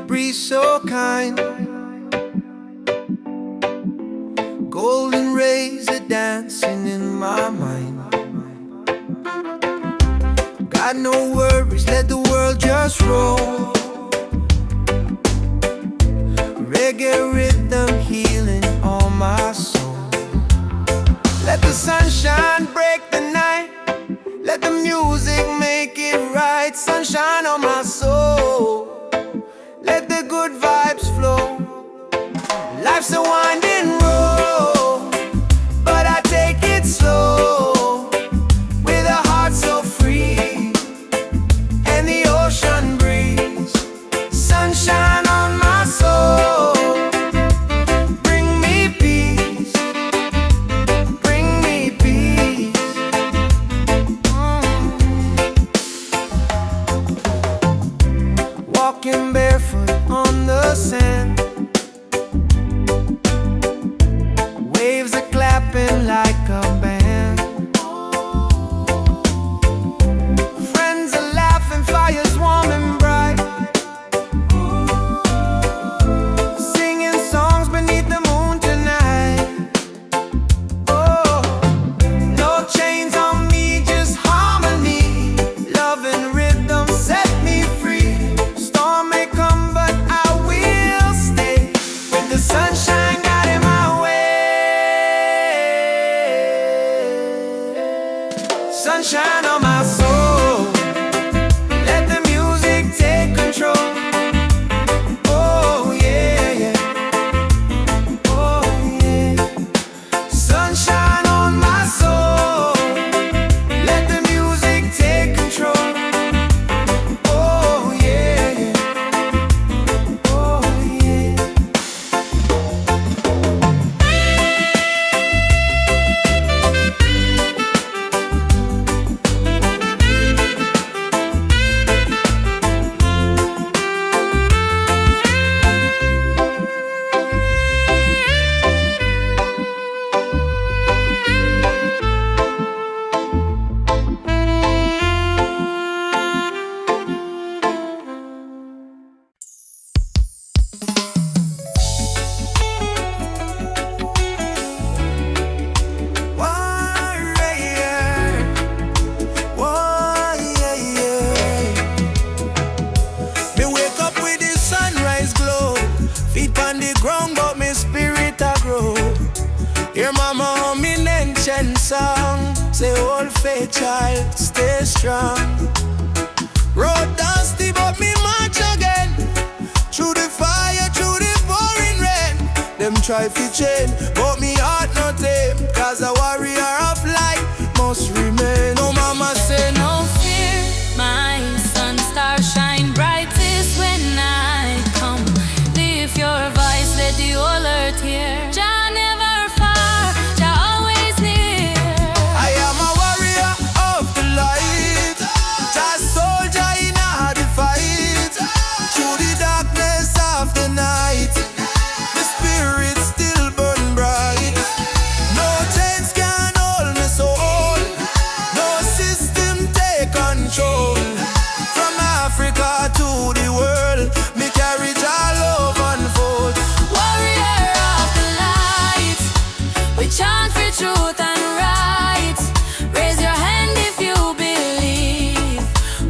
breeze so kind. Golden rays are dancing in my mind. Got no worries, let the world just roll. Reggae rhythm healing all my soul. Let the sunshine break the night. Let the music make it right. Sunshine on my soul. Let the good vibes flow. Life's a winding road, but I take it slow, with a heart so free, and the ocean breeze. Sunshine on my soul. Bring me peace. Bring me peace. Walking barefoot on the sand. Waves are clapping like a band. Friends are laughing, fires warm and bright, singing songs beneath the moon tonight. Oh, no chains on me, just harmony. Love and rhythm set me free. Storm may come, but I will stay with the sunshine guiding my way. Sunshine on my soul. Let the music take control. Oh yeah, yeah. Oh yeah. Sunshine on my soul. Let the music take control. Oh yeah, yeah. Oh yeah. Me wake up with the sunrise glow. Feet on the ground, but me spirit a grow. Hear mama humming ancient song. Say, old faith child, stay strong. Road dusty, but me march again. Through the fire, through the pouring rain. Them try to chain, but me heart not tame. Cause a warrior of light must remain. No mama say no fear. My sun star shine brightest when I come. Lift your voice, let the whole earth hear. Jah never far, Jah always near. I am a warrior of the light, just soldier in the fight. Through the darkness of the night, the spirit still burn bright. No chains can hold me soul. No system take control. From Africa to the world, me carry Jah love unfold. Warrior of the light, we chant for truth and right. Raise your hand if you believe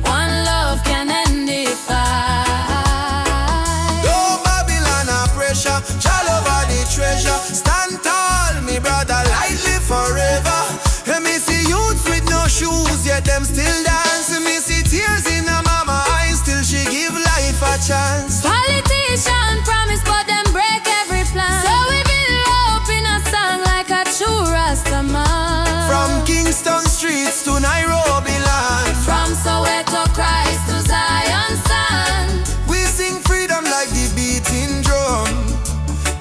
one love can end the fight. No Babylon a pressure, Jah love are the treasure. Stand tall, me brother, lightly forever. And me see youths with no shoes, yet them still dance. And me see tears in a mama eyes, still she give life a chance. Politician promise, but them break every plan. So we build hope in a song like a true Rastaman. From Kingston streets to Nairobi land, From Soweto Christ to Zion sand. we sing freedom like the beating drum,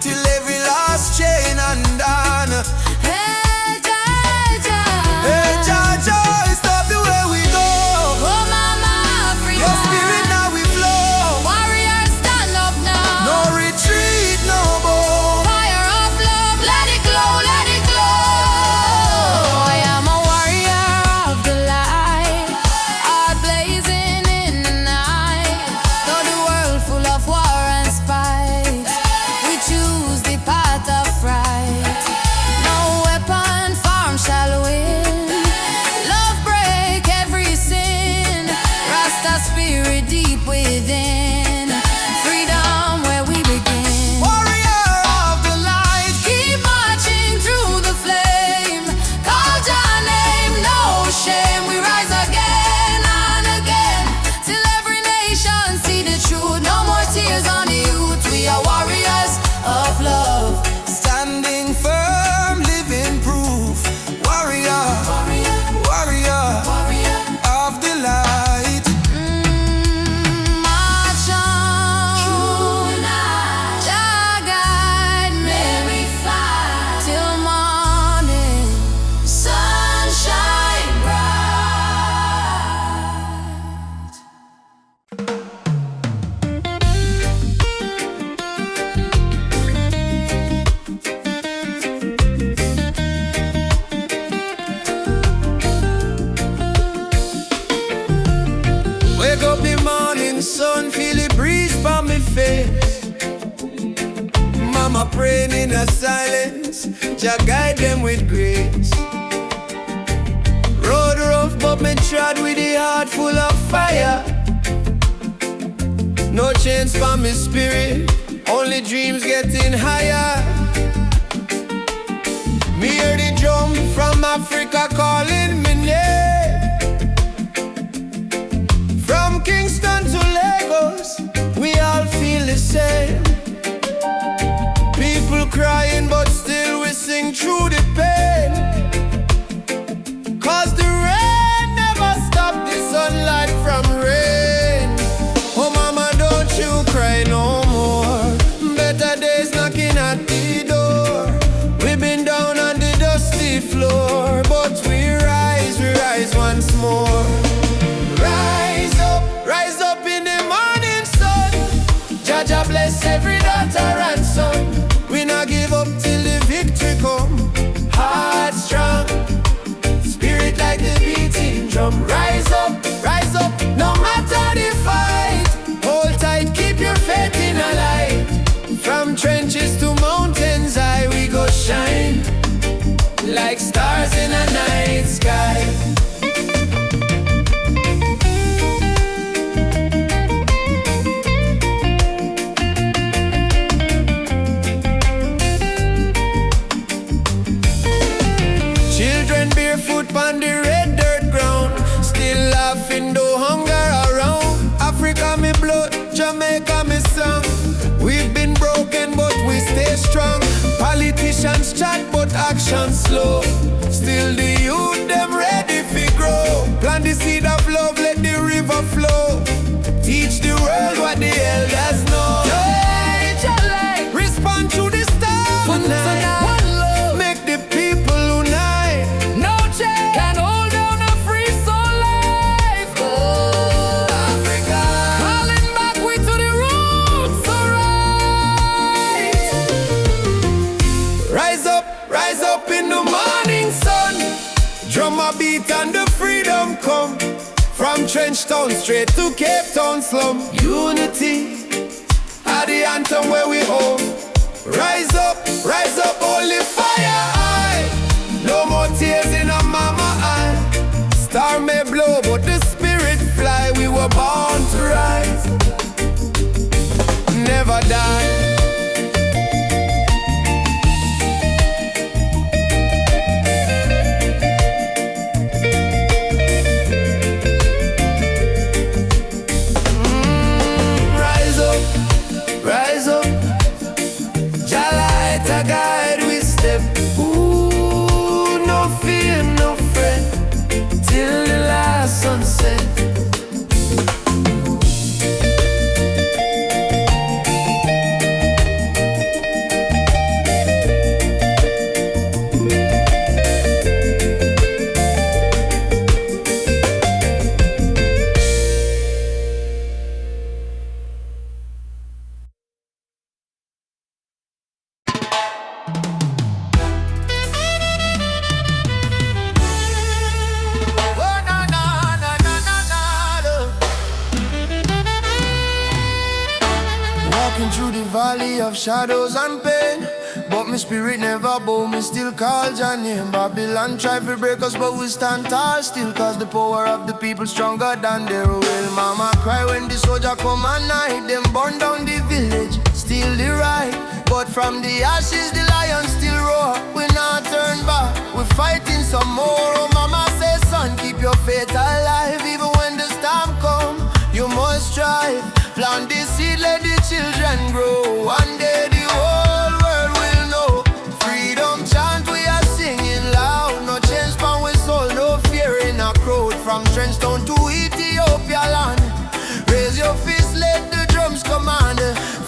till every last chain undone. Hey, Jah, Jah. Hey Jah, Jah, stop the way we go. Oh, Mama Africa. Your spirit now we flow. Warrior star. a silence, Jah guide them with grace. Road rough, but me trod with a heart full of fire. No chance for me spirit, only dreams getting higher. Me hear the drum from Africa calling me name. From Kingston to Lagos, we all feel the same. People crying, but still we sing through the pain. Cause the rain never stopped the sunlight from rain. Oh mama, don't you cry no more. Better days knocking at the door. We've been down on the dusty floor, but we rise once more. Rise up in the morning sun. Jah Jah bless every daughter and son. We not give up till the victory come. Heart strong, spirit like the beating drum. Rise up, no matter the fight. Hold tight, keep your faith in a light. From trenches to mountains high, we go shine like stars in a night sky. Children barefoot on the red dirt ground, still laughing though hunger around. Africa me blood, Jamaica me song. We've been broken but we stay strong. Politicians chat but action slow. Still the youth them ready fi grow. Plant the seed of love, let the river flow. Teach the world what the elders know. Respond to the stars tonight. One love, make the people unite. No change can hold down a free soul life. Oh, Africa, calling back we to the roots, alright. Rise up in the morning sun. Drum a beat and the freedom come. From Trench Town straight to Cape Town slum. Unity are the anthem where we home. Rise up, holy fire high. No more tears in a mama eye. Star may blow, but the spirit fly. We were born to rise, never die. Rise up, Jah light a guide we step. Ooh, no fear, no fret, till the last sunset. Walking through the valley of shadows and pain, but my spirit never bow, me still call Jah name. Babylon try to break us, but we stand tall still. Cause the power of the people stronger than their will. Mama cry when the soldier come at night. Them burn down the village, steal the right. But from the ashes the lion still roar. We not turn back, we fighting some more. Oh mama say son, keep your faith alive. Even when the storm come, you must strive. Plant the seed, let the children grow. One day the whole world will know. Freedom chant we are singing loud. No change from we soul, no fear in a crowd. From Trenchtown to Ethiopia land, raise your fist, let the drums command.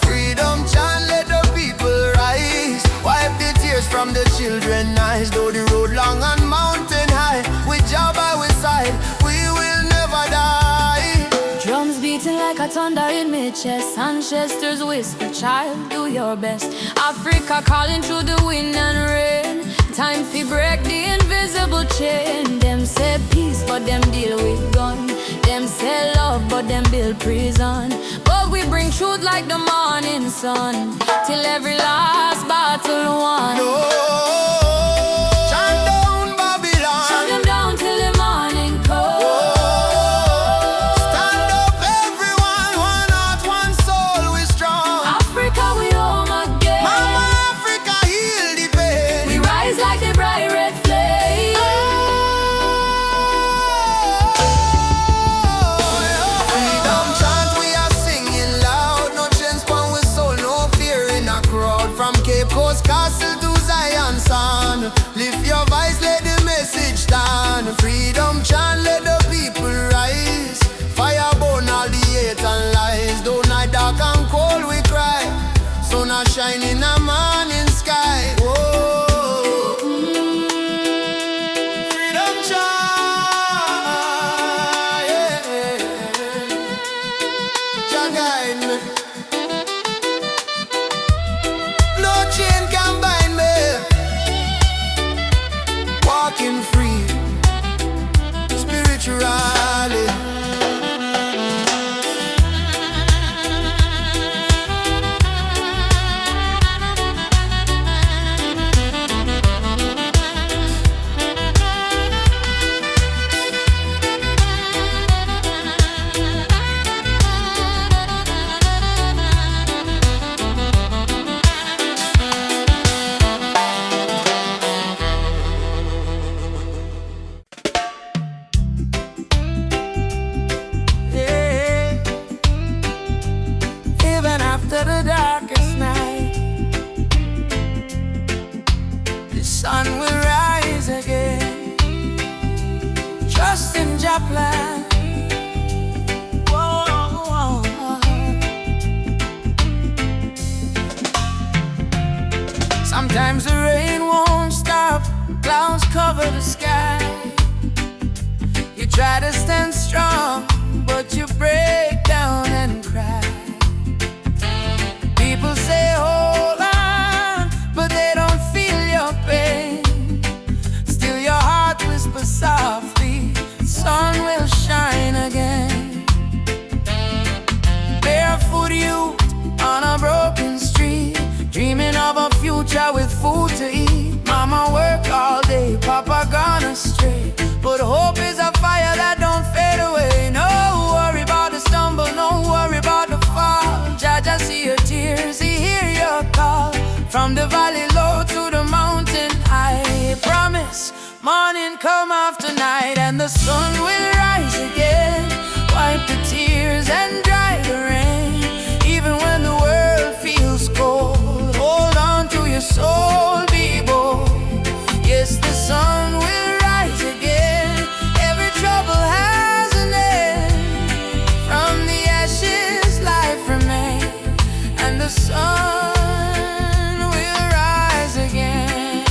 Freedom chant, let the people rise. Wipe the tears from the children's eyes. Though the road long and mountain high, with Jah by we side, we will never die. Drums beating like a thunder in my chest. Ancestors whisper, child, do your best. Africa calling through the wind and rain. Time fi break the invisible chain. Them say peace, but them deal with gun. Them say love, but them build prison. But we bring truth like the morning sun, till every last battle won. No, shut down Babylon. Shut them down till the morning comes. Stand up everyone, one heart, one soul, we strong. Africa, we home again. Mama Africa, heal the pain. We rise like the bright red flame. Freedom chant we are singing loud. No chains upon we soul, no fear in a crowd. From Cape Coast Castle to Zion Sound, lift your voice, let the message stand. Freedom chant, let the people rise. Fire burn all the hate and lies. Though night dark and cold we cry, sun a shine in a morning sky. Whoa. Freedom chant, yeah. Jah guide me. No chain can bind me. Walking free, spiritually. Yeah. Even after the darkest night, the sun will rise again. Trust in Jah plan. Whoa. Sometimes the rain won't stop, clouds cover the sky. You try to stand strong, but you break down and cry. People say hold on, but they don't feel your pain. Still your heart whispers softly, sun will shine again. Barefoot youth on a broken street, dreaming of a future with food to eat. Mama work all day, Papa gone astray, but hope is a fire that don't fade away. No worry about the stumble, no worry about the fall. Jah Jah see your tears, He hear your call. From the valley low to the mountain high, promise morning come after night, and the sun will rise again. Wipe the tears and dry the rain. Even when the world feels cold, hold on to your soul, be bold. Yes, the sun will rise again. Every trouble has an end. From the ashes life remains, and the sun will rise again.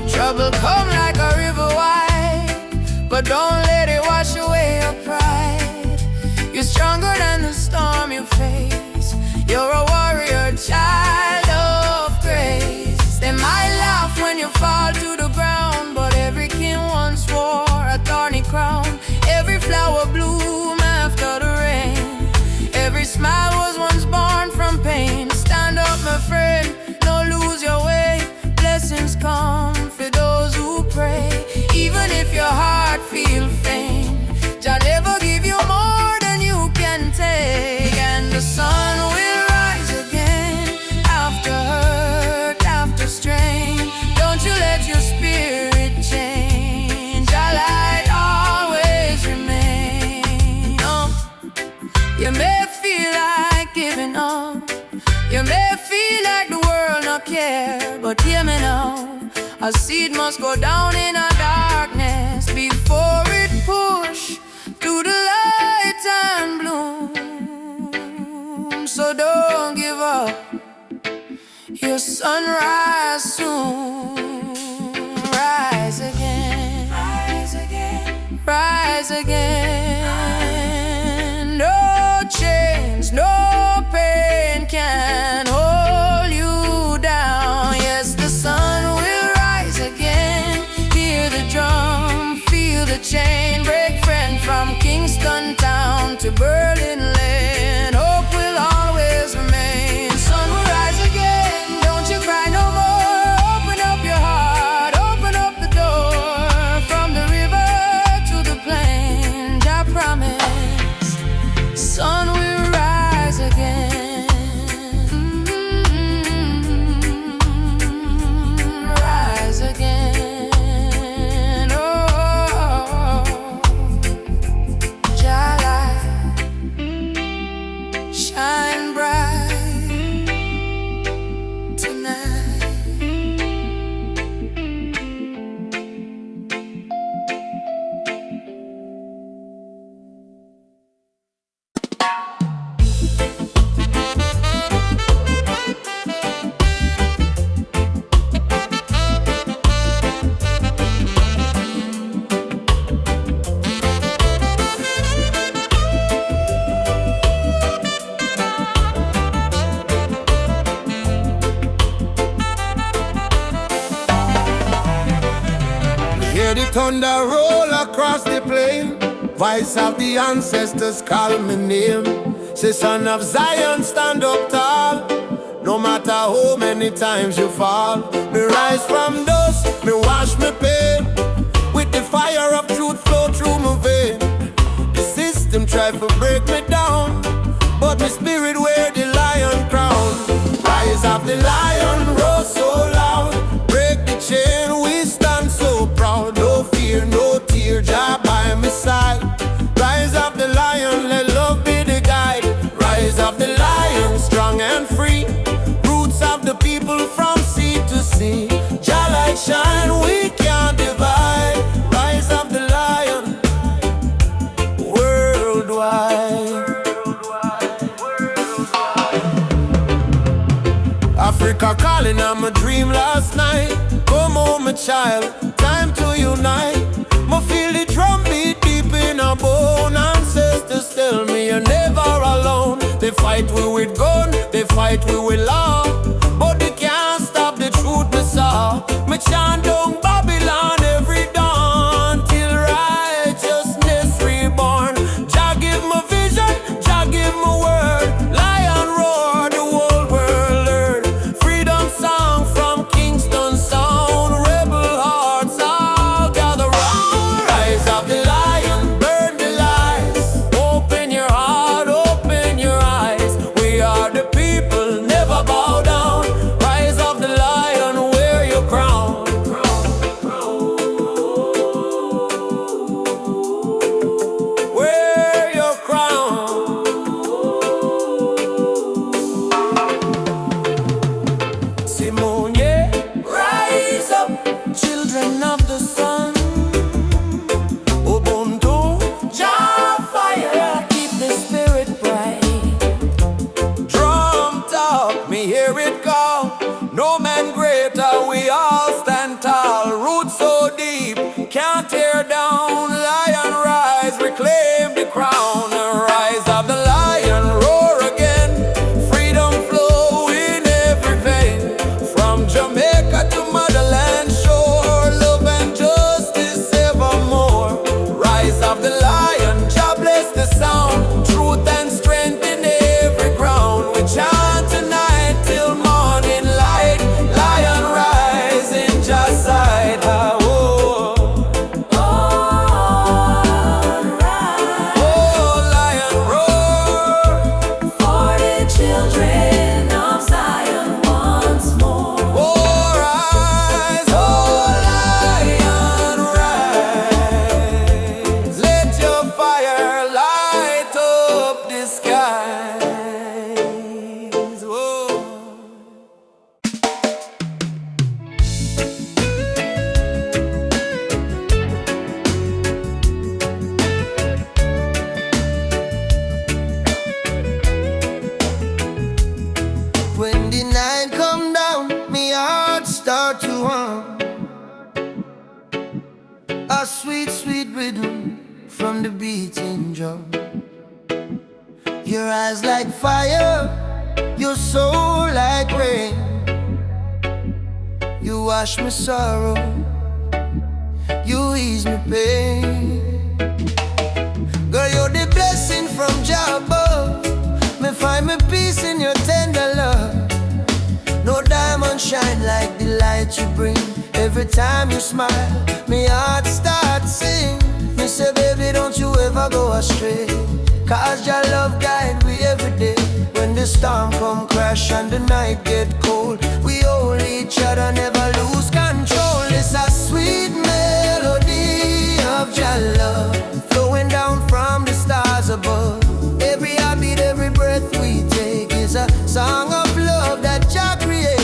Trouble come like a river wide, but don't let it wash away your pride. You're stronger than the storm you face. You're a warrior, child of grace. They might laugh when you fall to the ground, but every king once wore a thorny crown. Every flower bloom after the rain. Every smile was once born from pain. Stand up, my friend, don't lose your way. Blessings come for those who pray. Even if your heart feels faint, Jah never give you more than you can take. And the sun will rise again. After hurt, after strain, don't you let your spirit change. Jah light always remain. Oh, you may feel like giving up, you may feel like the world not care, but hear me now. A seed must go down in a darkness before it push to the light and bloom. So don't give up, your sunrise soon. Rise again, rise again, rise again. Hear the thunder roll across the plain. Voice of the ancestors call my name. Say, son of Zion, stand up tall. No matter how many times you fall. Me rise from dust, me wash me pain. With the fire of truth flow through my vein. The system try to break me down, but my spirit wear the lion crown. Rise of the lion, roar so loud. Break the chain, we stand so proud. No fear, no tear, Jah by my side. Rise of the lion, let love be the guide. Rise of the lion, strong and free. Roots of the people from sea to sea. Jah light shine, we can't divide. Rise of the lion, worldwide. Africa calling, I'm a dream last night. Come home, my child, time to unite. Me feel the drum beat deep in our bone. Ancestors tell me you're never alone. They fight we with gun, they fight we with law, but they can't stop the truth me saw. Me chant down Babylon every dawn till righteousness reborn. Jah give me vision, Jah give me word. Lion roar, the whole world learn. Freedom song from Kingston sound. Rebel hearts all gather round. Rise of the lion, burn the lies. Open your heart, open your eyes. We are the people, never bow down. Rise of the lion, wear your crown. Wear your crown. Simone, rise up, children of the sun. Ubuntu, Jah fire, keep the spirit bright. Drum talk, me hear it call. No man greater, we all stand tall. Roots so deep, can't tear down. Lion rise, reclaim the crown. Rise of the lion, roar again. Freedom flow in every vein. From Jamaica to motherland shore. Love and justice evermore. Rise of the lion, Jah bless the sound. Truth and strength in every ground. We chant tonight till morning light. Lion rise in Jah's side. Ah, oh. Oh, lion roar. For the children of Zion once more. Oh, rise, oh, lion rise. Let your fire light up the skies. Whoa. When the night come down, me heart start to hum. A sweet, sweet rhythm from the beating drum. Your eyes like fire, your soul like rain. You wash my sorrow, you ease my pain. Girl, you're the blessing from Jah above. Me find my peace in your tender love. No diamond shine like the light you bring. Every time you smile, me heart starts sing. Me say, baby, don't you ever go astray. Cause your love guide we every day. When the storm come crash and the night get cold, we hold each other, never lose control. It's a sweet melody of your love, flowing down from the stars above. Every heartbeat, every breath we take is a song of love that Jah create.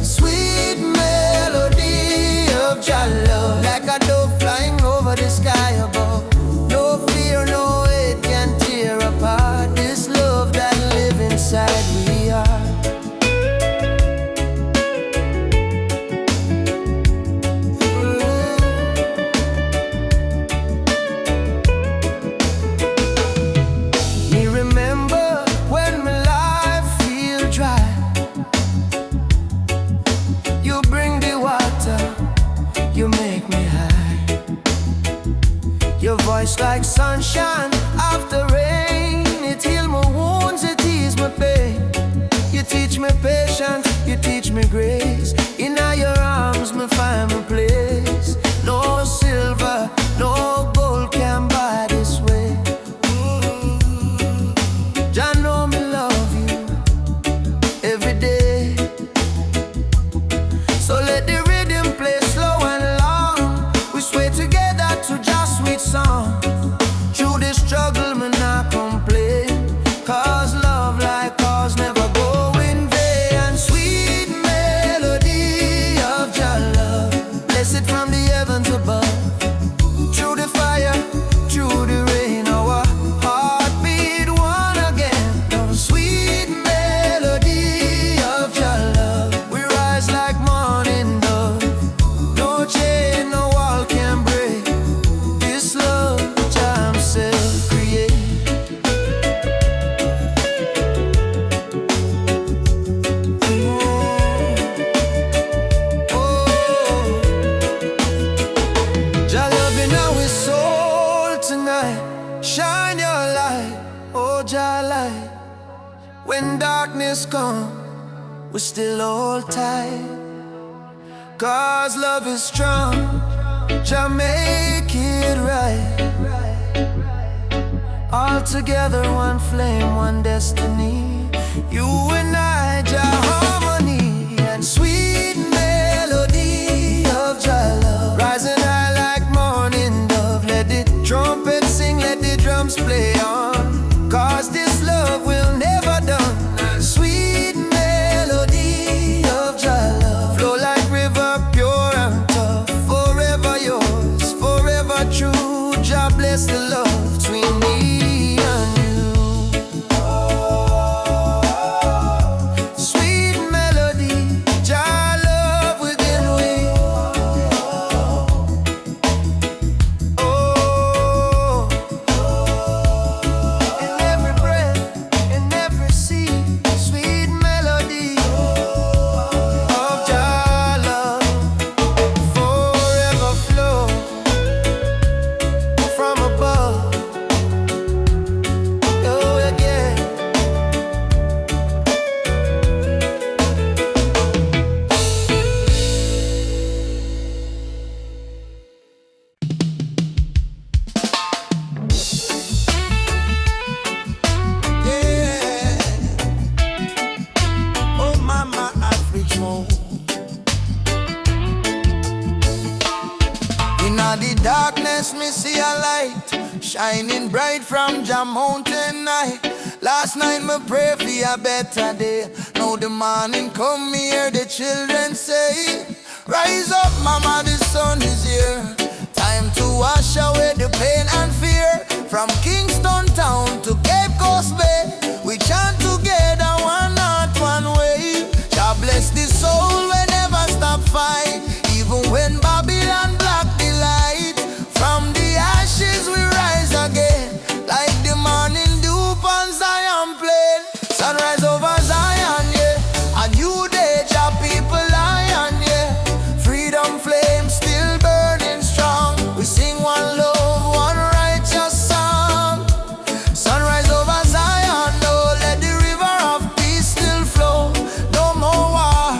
Sweet melody of your love, like a dove flying over the sky above. No fear, no hate can tear apart this love that live inside we are. Me remember when my life feel dry. You bring the water, you make me high. Your voice like sunshine after rain. It heal my wounds, it ease my pain. You teach me patience, you teach me grace. In your arms me find my place. No silver, no gold can buy this way. Jah know me love you every day. So let the rhythm play slow and long. We sway together to just sweet song. Through the struggle me not complain, cause love like ours never go in vain. And sweet melody of Jah love, blessed from the heavens above. Through the fire, through the rain, our heartbeat one again. The sweet melody of Jah love, we rise like morning dove. No chain, no wall can break this love Jah himself create. Jah loving our soul tonight. Shine your light, oh Jah light. When darkness come, we still hold tight. Cause love is strong, Jah make it right. All together one flame, one destiny. You and I, Jah harmony. And sweet melody of Jah love, rising high like morning dove. Let the trumpet sing, let the drums play on, cause this love will never done. And sweet melody of Jah love, flow like river, pure and tough. Forever yours, forever true. Jah bless the love between me and you. Sweet melody, Jah love within we. Oh, in every breath, in every seed, sweet melody of Jah love forever flow from above. Oh yeah. Yeah. Oh mama Africa home. In all the darkness me see a light shining bright from Jah mountain night. Last night me pray for a better day. Now the morning come, me hear the children say, rise up mama, the sun is here. Time to wash away the pain and fear. From Kingston town to Cape Coast Bay, we chant together, one heart, one way. Jah bless the soul, we never stop fight. Even when Babylon block the light, from the ashes we rise again, like the morning dew on Zion plain. Sunrise over Zion, yeah. A new day, Jah people lion, yeah. Freedom flame still burning strong. We sing one love, one righteous song. Sunrise over Zion, no, let the river of peace still flow. No more war,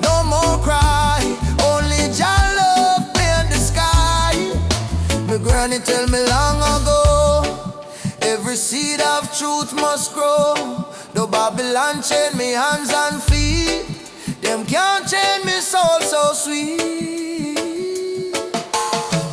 no more cry. Only Jah love paint the sky. My granny tell me long ago, every seed of truth must grow. Though Babylon chain me hands and feet, them can't chain me soul so sweet.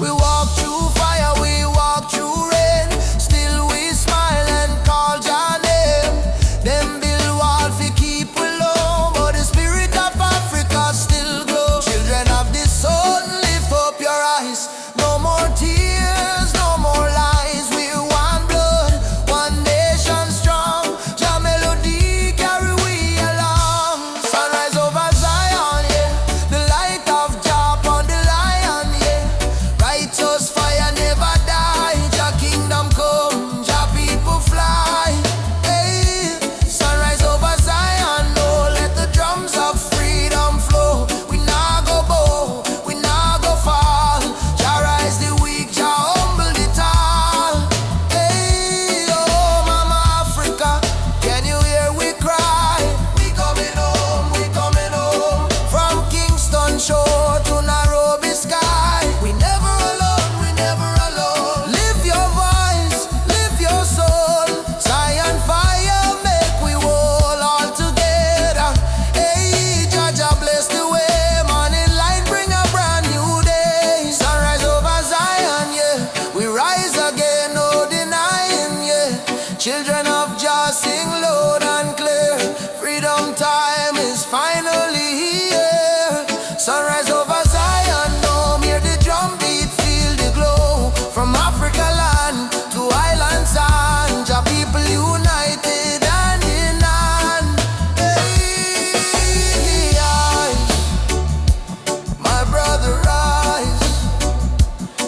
We walk through fire, we walk through rain, still we smile and call Jah name. Them build wall fi keep we low, but the spirit of Africa still glow. Children of the sun, lift up your eyes. No more tears, no more lies. We're one blood, one nation strong. Jah melody carry we along. Sunrise over Zion, yeah. The light of Jah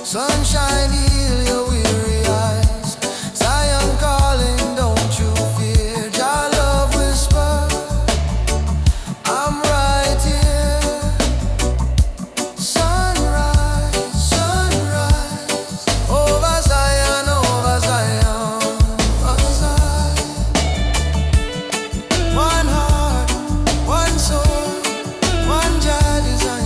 Sunshine, heal your weary eyes. Zion calling, don't you fear. Jah love whisper, I'm right here. Sunrise, sunrise, over Zion, over Zion, over Zion. One heart, one soul, one Jah design.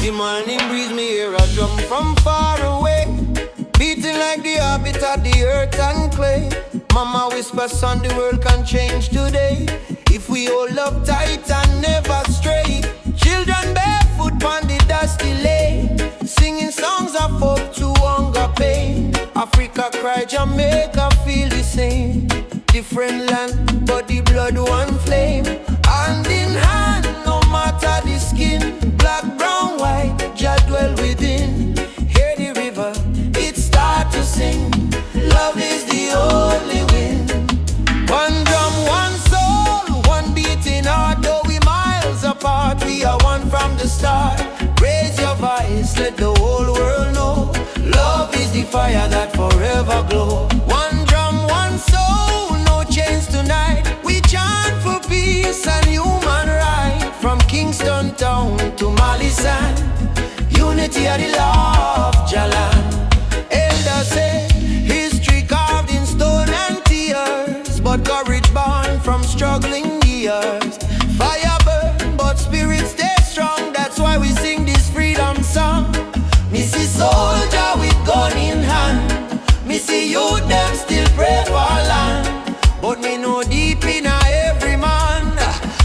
The morning breeze, me hear a drum from far away, beating like the heartbeat of the earth and clay. Mama whispers, son, the world can change today if we all up tight and never stray. Children barefoot on the dusty lane, singing songs of hope to hunger pain. Africa cry, Jamaica feel the same. Different land, but the blood one flame. Hand in hand, no matter the skin. Black, brown, white, Jah dwell within. Hear the river, it start to sing. Love is the only wind. One drum, one soul, one beating heart. Though we miles apart, we are one from the start. Raise your voice, let the whole world know. Love is the fire that forever glow. One drum, one soul, no chains tonight. We chant for peace and human right. From Kingston town to Mali sand, unity of the law of Jalan. Elders say, history carved in stone and tears, but courage born from struggling years. Fire burn, but spirit stay strong. That's why we sing this freedom song. Me see soldier with gun in hand, me see youth them still pray for land. But me know deep in every man,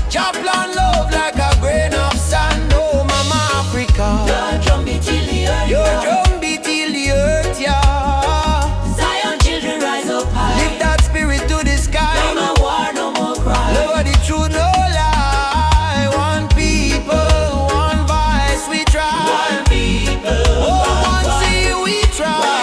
Jah plan love like a grain of sand. Oh mama Africa, your drum beat till the earth, your drum beat till the earth, yeah. Zion children rise up high, lift that spirit to the sky. No more war, no more cry. Love of the truth, no lie. One people, one voice, we try. One people, oh, one sea, we try.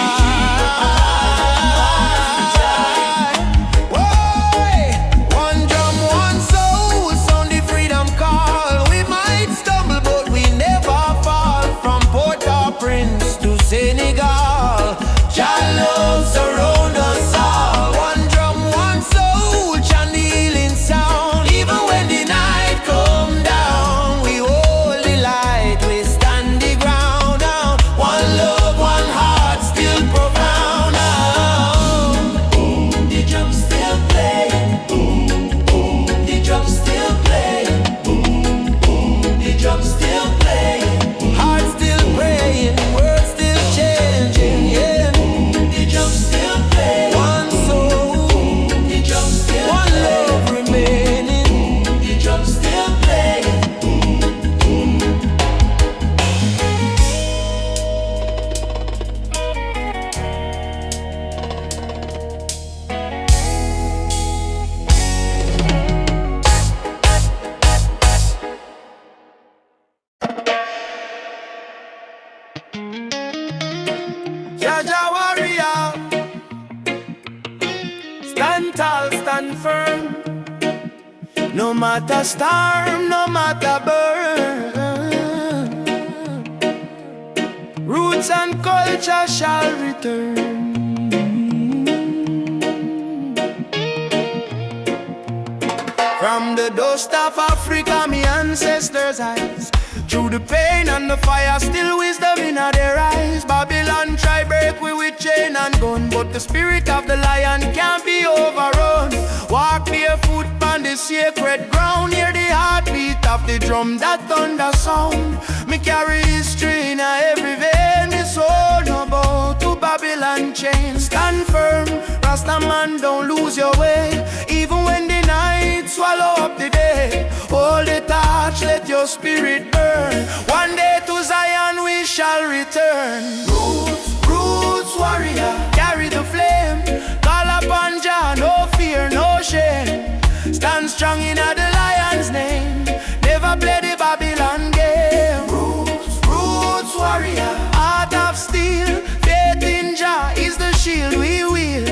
One drum, one soul, sound the freedom call. We might stumble, but we never fall. From Port-au-Prince to Senegal, Jah love surround us all. One drum, one soul, chant the healing sound. Even when the night come down, we hold the light, we stand the ground down. One love, one heart, still profound. Boom, the drum still playing. Boom, boom, the drum still playing. Boom, boom, the drum still playing. Heart still praying, words still changing, yeah. The drum still playing. One soul, the drum still one love remaining. The drum still playing. Jah Jah warrior, stand tall, stand firm. No matter storm, no matter burn, roots and culture shall return. From the dust of Africa, me ancestors' eyes. Through the pain and the fire, still wisdom in their eyes. Babylon try break we with chain and gun, but the spirit of the lion can't be overrun. Walk barefoot on the sacred ground, hear the heartbeat of the drum, that thunder sound. Me carry history in every vein, me soul no bow to Babylon chain. Stand firm, Rasta man, don't lose your way. Even when the night swallow up the day, hold the torch, let your spirit burn. One day to Zion we shall return. Roots, roots warrior, carry the flame. Call upon Jah, no fear, no shame. Stand stand strong in the lion's name. Never play the Babylon game. Roots warrior, heart of steel. Faith in Jah is the shield we wield.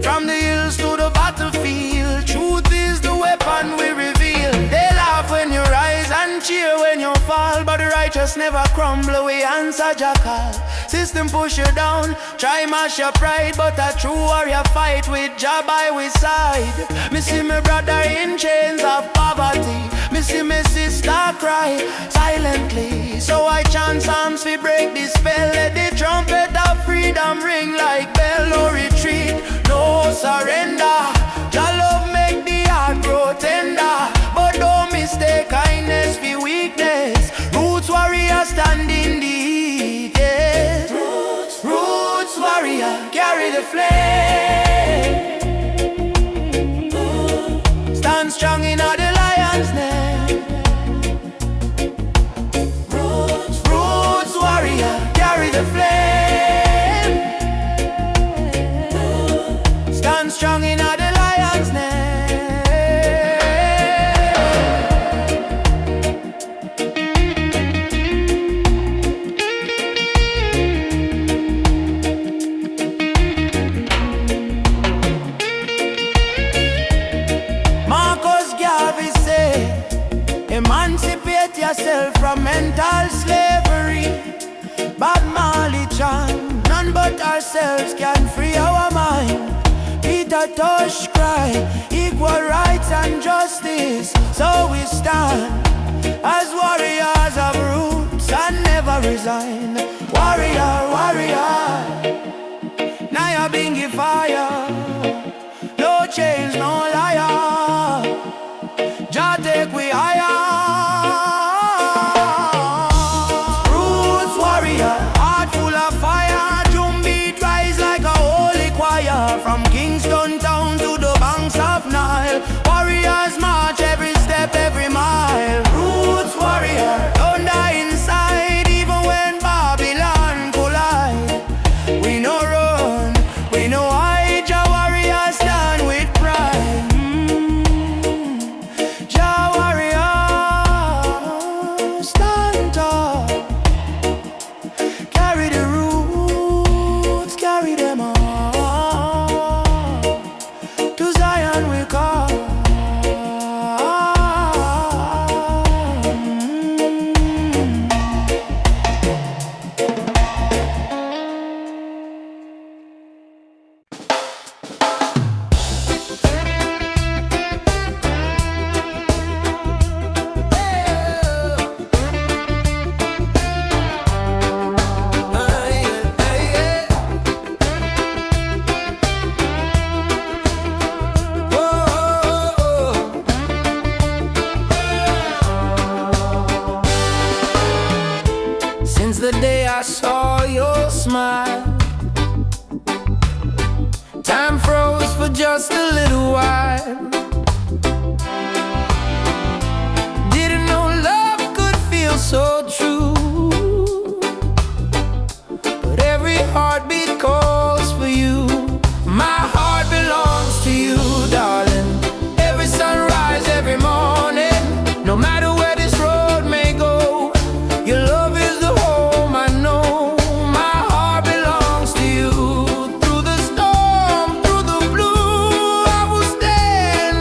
From the hills to the battlefield, truth is the weapon we reveal. They laugh when you rise and cheer when you fall, but the righteous never crumble. We answer Jah call. System push you down, try mash your pride, but a true warrior fight with Jah by his side. Me see my brother in chains of poverty, me see my sister cry silently. So I chant psalms to break this spell. Let the trumpet of freedom ring like bell. No retreat, no surrender. Jah love make the heart grow tender, but don't mistake kindness for weakness. Roots warrior stand in the heat, yes. Roots warrior carry the flame. Stand strong in the lion's name. Roots warrior carry the flame. Stand strong in the lion's name. Emancipate yourself from mental slavery. Bob Marley chant, none but ourselves can free our mind. Peter Tosh cry, equal rights and justice. So we stand as warriors of roots and never resign. Warrior, warrior, now you're being fire. No chains, no liar. Jah take we higher. Roots warrior, heart full of fire. Drum beat rise like a holy choir. From Kingston town to the banks of Nile, warriors march every step, every mile. Roots warrior, don't die inside, even when Babylon collide. We no run, we no hide. Jah warriors stand with pride. Since the day I saw your smile, time froze for just a little while. Didn't know love could feel so true, but every heartbeat calls for you. My heart belongs to you, darling. Every sunrise, every morning, no matter where this road may go, your love is the home I know. My heart belongs to you. Through the storm, through the blue, I will stand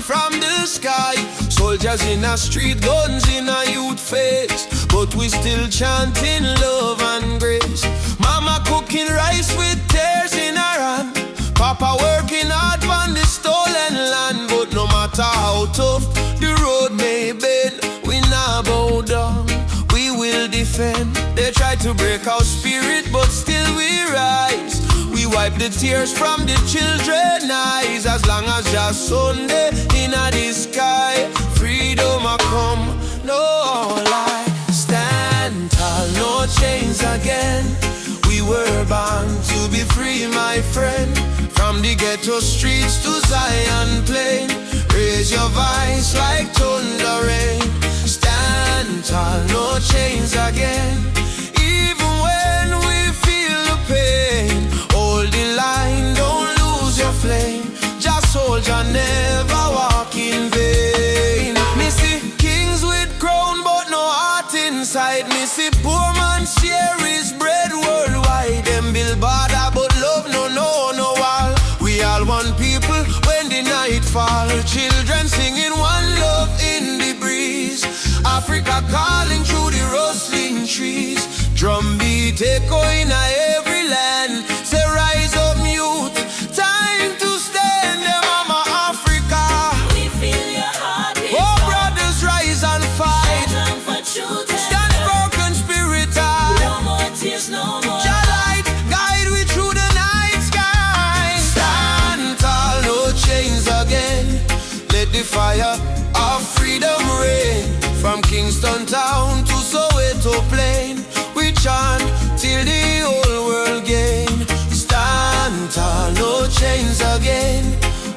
rain from the sky. Soldiers in a street, guns in a youth face, but we still chanting love and grace. Mama cooking rice with tears in her hand, Papa working hard on the stolen land. But no matter how tough the road may bend, we not bow down, we will defend. They try to break our spirit, but still we rise. We wipe the tears from the children's eyes. As long as just Sunday in the sky, freedom a come, no lie. Stand tall, no chains again. We were born to be free, my friend. From the ghetto streets to Zion Plain, raise your voice like thunder rain. Stand tall, no chains again. Even when we feel the pain, hold the line, don't lose your flame. Just soldier, never walk in vain. Me see kings with crown but no heart inside. Me see poor man share his bread worldwide. Them build border but love no wall. We all one people when the night fall. Children singing one love in the breeze. Africa calling through the rustling trees. Drum beat echo in every land. Say rise up youth, time to stand. Them mama Africa, We feel your heartbeat. oh brothers rise and fight. Stand for truth and Stand for conspirator. no more tears, no more. Your light guide we through the night sky. Stand tall, no chains again. Let the fire of freedom reign. From Kingston town to Soweto plain, we chant till the whole world gain. Stand tall, no chains again.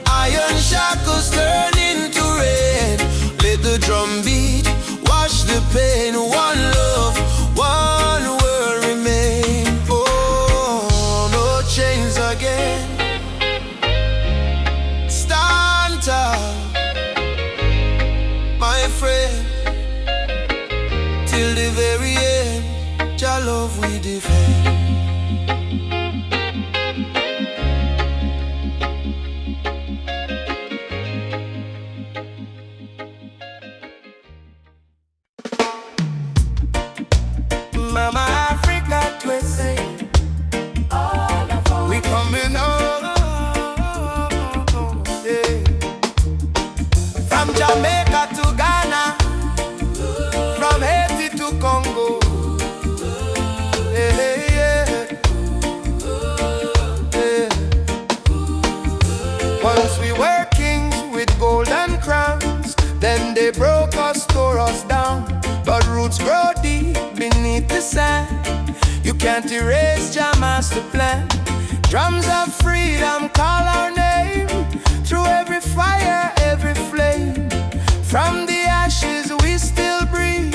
Iron shackles turn into rain. Let the drum beat wash the pain. One love, one world remain. Oh, no chains again. Stand tall, my friend. Till the very end, your love we defend. Mama Africa twisting, we coming home, yeah. From Jamaica to Ghana, from Haiti to Congo, yeah, yeah, yeah. Once we were kings with golden crowns, then they broke us, tore us down. But roots grow deep beneath the sand. You can't erase your master plan. Drums of freedom call our name. Through every fire, every flame. From the ashes we still breathe.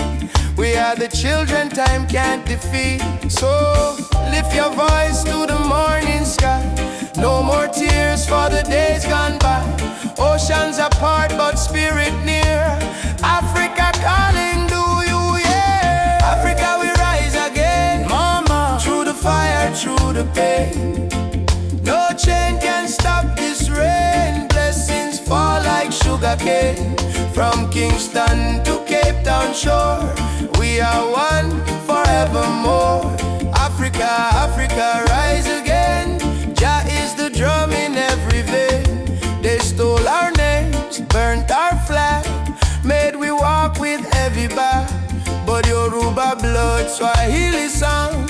We are the children time can't defeat. So lift your voice to the morning sky. No more tears for the days gone by. Oceans apart but spirit near. Africa calling, do you hear? Africa we rise again, mama. Through the fire, through the pain. No chain can stop this rain. Blessings fall like sugar cane. From Kingston to Cape Town shore, we are one forevermore. Africa, Africa, rise again. Jah is the drum in every vein. They stole our names, burnt our flag, made we walk with heavy back. But Yoruba blood, Swahili song,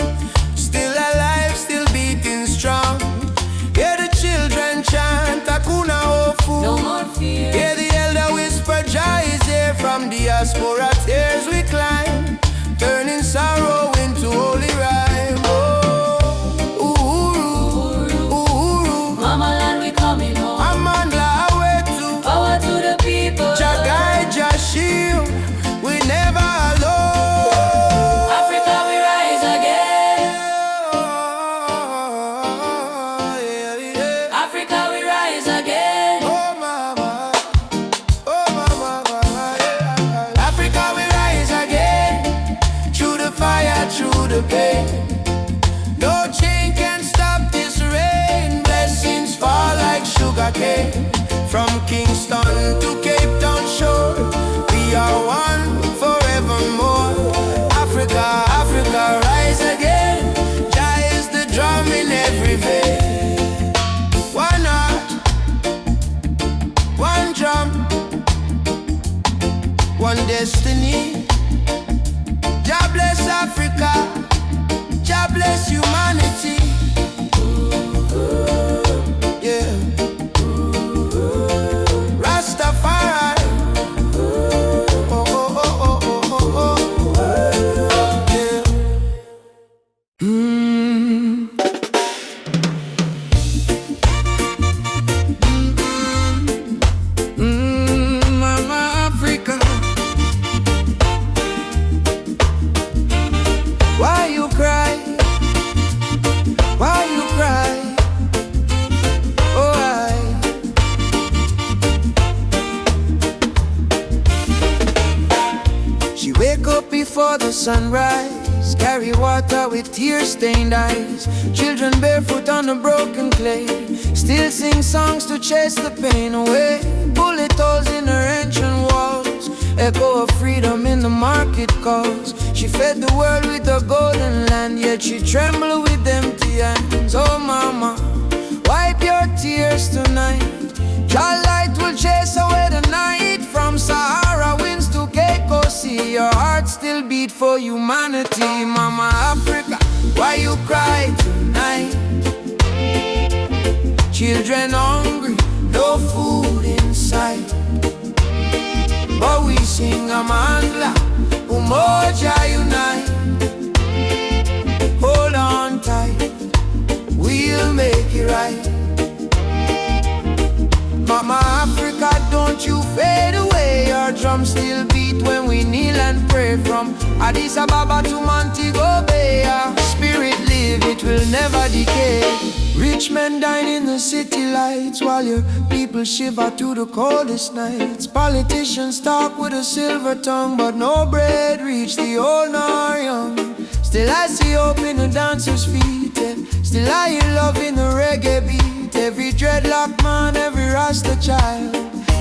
still alive, still beating strong. Hear the children chant, Hakuna Hofu. No more fear. Hear the elder whisper, Jah is here. From diaspora tears we climb, turning sorrow into holy rhyme. Oh, Uhuru, Uhuru, Mama land we coming home. Amandla Awetu, Power to the people. Jah guide, Jah shield, we never alone. Africa we rise again. Yeah, yeah. Africa we rise again. Oh mama, yeah. Africa we rise sunrise, carry water with tear-stained eyes. Children barefoot on the broken clay, still sing songs to chase the pain away. Bullet holes in her ancient walls, echo of freedom in the market calls. She fed the world with the golden land, yet she trembled with empty hands. Oh mama, wipe your tears tonight. Your light will chase away the night. From Sahara winds to Cape Coast Sea, your heart still beat for humanity. Mama Africa, why you cry tonight? Children hungry, no food inside, but we sing Amandla, Umoja unite. Hold on tight, we'll make it right. Mama Africa, don't you fade away. Our drums still beat when we kneel and pray. From Addis Ababa to Montego Bay, our spirit live, it will never decay. Rich men dine in the city lights, while your people shiver through the coldest nights. Politicians talk with a silver tongue, but no bread reach the old nor young. Still I see hope in the dancers' feet, and still I hear love in the reggae beat. Every dreadlock man, every Rasta child,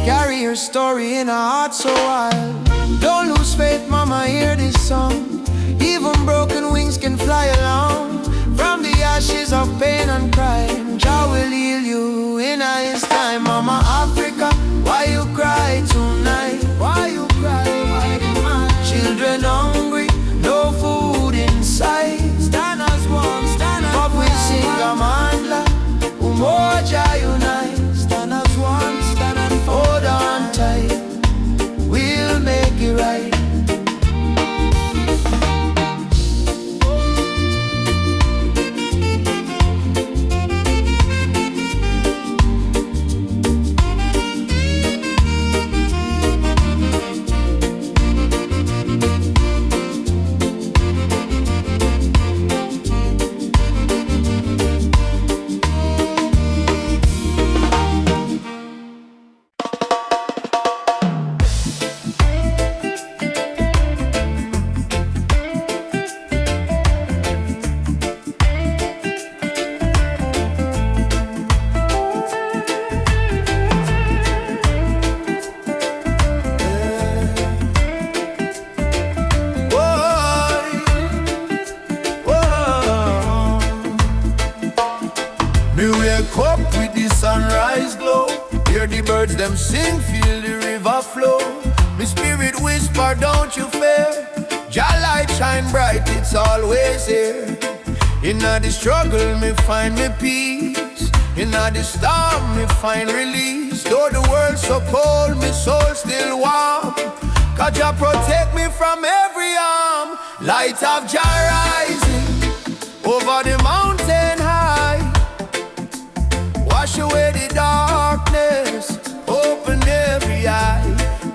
carry her story in a heart so wild. Don't lose faith, mama, hear this song. Even broken wings can fly along. From the ashes of pain and crime, Jah will heal you in His time. Mama Africa, why you cry tonight? Why you cry? Why you cry? Children hungry, no food inside. Stand as one, stand as one. But we sing Amandla, Umoja unite. Stand as one, stand and hold on tight, we'll make it right. Up with the sunrise glow, hear the birds them sing, feel the river flow. My spirit whisper, don't you fear, Jah light shine bright, it's always here. In the struggle me find me peace, in the storm me find release. Though the world so cold, my soul still warm, 'cause Jah protect me from every harm. Light of Jah rising over the mountain high, wash away the darkness, open every eye.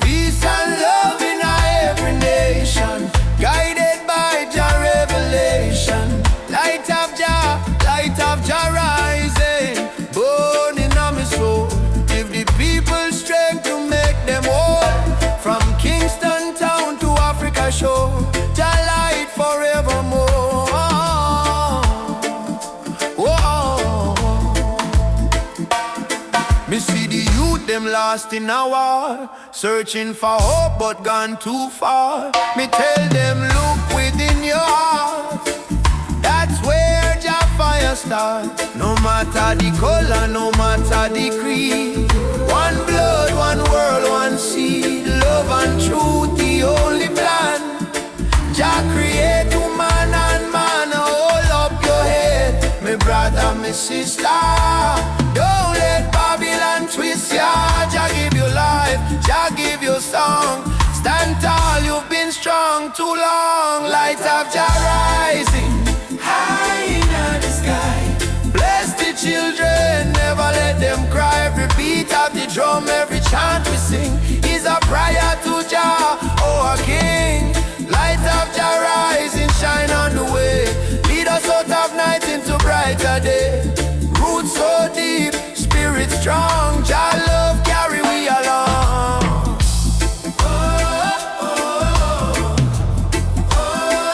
Peace and love in every nation, guided by Jah revelation. Light of Jah rising, burning on my soul. Give the people strength to make them whole. From Kingston town to Africa shore, Jah light forevermore. Me see the youth them lost in a war, searching for hope but gone too far. Me tell them look within your heart, that's where Jah fire start. No matter the color, no matter the creed, one blood, one world, one seed. Love and truth, the only plan. Jah create woman and man. Hold up your head, me brother, me sister. Don't let Babylon twist ya. Jah give you life, Jah give you song. Stand tall, you've been strong too long. Light of Jah rising high in the sky. Bless the children, never let them cry. Every beat of the drum, every chant we sing is a prayer to Jah, oh our King. Light of Jah rising, shine on the way. Lead us out of night into brighter day. Roots so deep, spirit strong. Jah love carry we along. Oh, oh, oh, oh.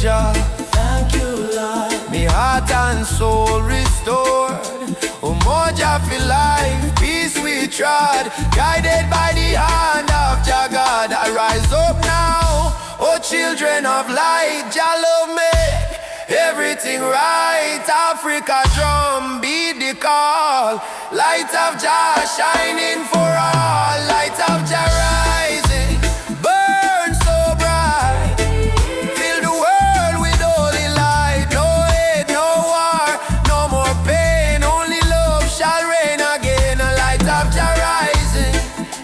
Jah. Thank you, Lord. Me heart and soul restored. Umoja for life, peace we trod, guided by the hand of Jah God. I rise up now, oh children of light. Jah love me, everything right. Africa drum beat the call. Light of Jah shining for all. Light of Jah rising, burn so bright. Fill the world with holy light. No hate, no war, no more pain. Only love shall reign again. A light of Jah rising,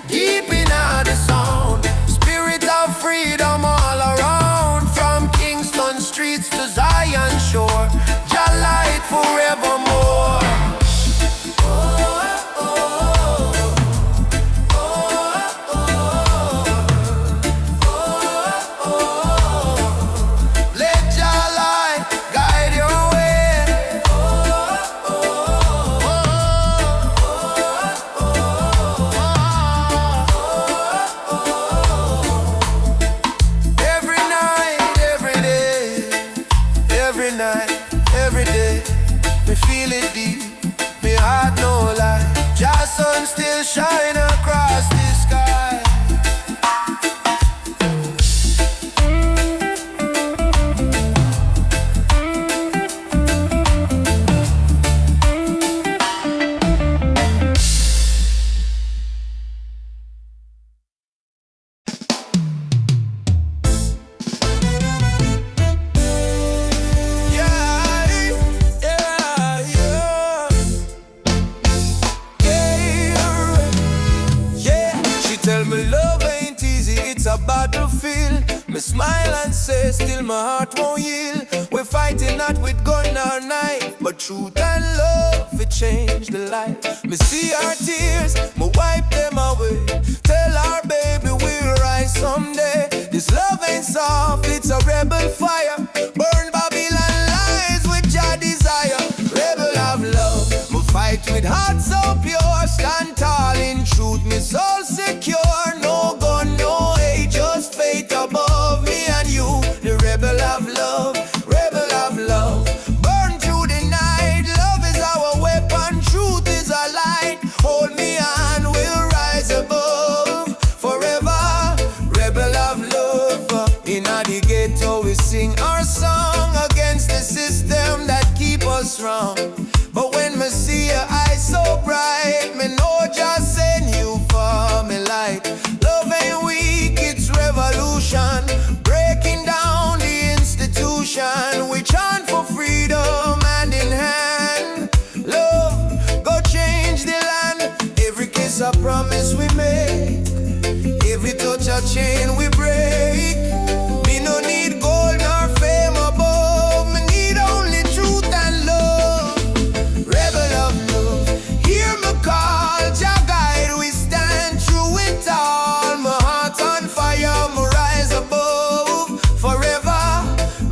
deep in the sound. Spirit of freedom all around. From Kingston streets to Zion shore. Jah light forevermore. Let Jah light guide your way. Every night, every day, every night, every day, me feel it deep, me heart no lie. Jah sun still shine across the sky. Tell me love ain't easy, it's a battlefield. Me smile and say, still my heart won't yield. We're fighting not with gun or knife, but truth and love, it changed the life. Me see our tears, me wipe them away. Tell our baby we'll rise someday. This love ain't soft, it's a rebel fire. Burn Babylon lies with your desire. Rebel of love, me fight with heart so pure. Stand tall in truth, me soul secure. No gun, no hate, just faith above me and you. The rebel of love, rebel of love. Burn through the night, love is our weapon, truth is our light. Hold me and we'll rise above forever. Rebel of love. In the ghetto we sing our song against the system that keep us wrong. But when me see your eyes so bright, me know just send you for me light. Love ain't weak, it's revolution. Breaking down the institution. We chant for freedom hand in hand. Love, go change the land. Every kiss a promise we make. Every touch a chain we break. Me no need gold nor fame above. Me need only truth and love. Rebel of love, hear me call. Jah guide, we stand through it all. My heart on fire, me rise above forever.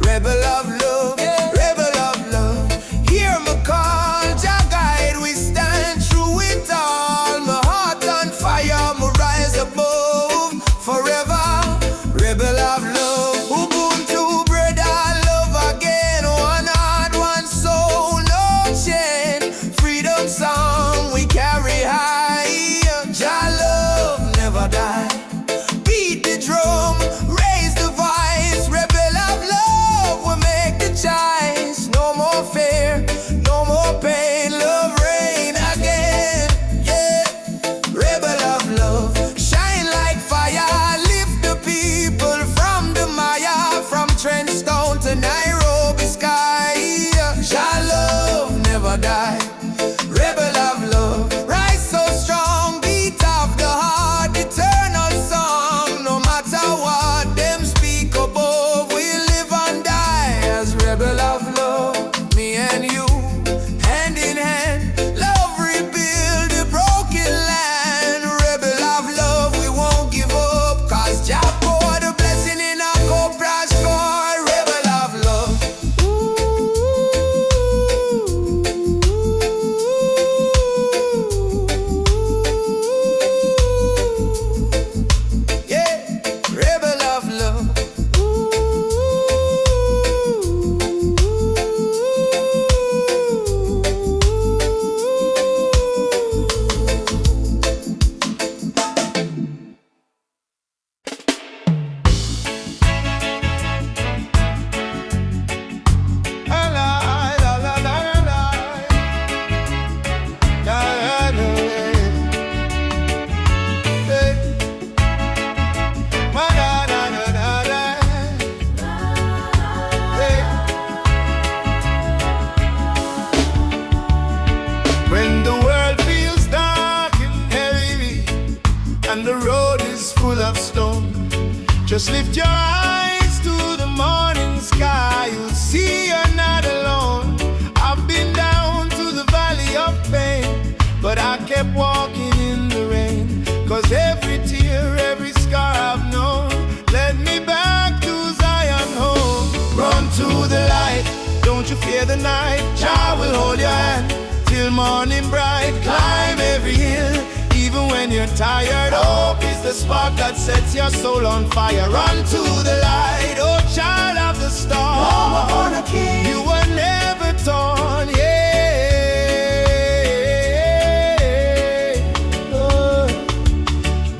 Rebel of love, rebel of love. Hear me call. Jah guide, we stand through it all. My heart on fire, me rise above forever. Rebel of love. and the road is full of stone. Just lift your eyes to the morning sky, you'll see you're not alone. I've been down to the valley of pain, but I kept walking in the rain. Cause every tear, every scar I've known led me back to Zion home. Run to the light, don't you fear the night. Jah will hold your hand till morning bright. Climb every hill, even when you're tired. Hope is the spark that sets your soul on fire. Run to the light, oh child of the storm. Mama born a king, you were never torn, yeah.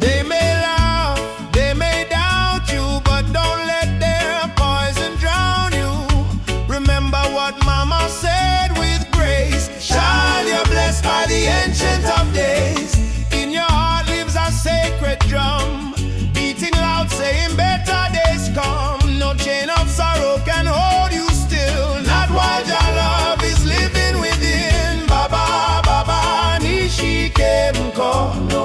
They may laugh, they may doubt you, but don't let their poison drown you. Remember what Mama said with grace. Child, you're blessed by the Ancient of Days. In your heart lives a sacred drum, beating loud, saying better days come. No chain of sorrow can hold you still, not while your love is living within. Baba, Baba, Nishi Kemko, no.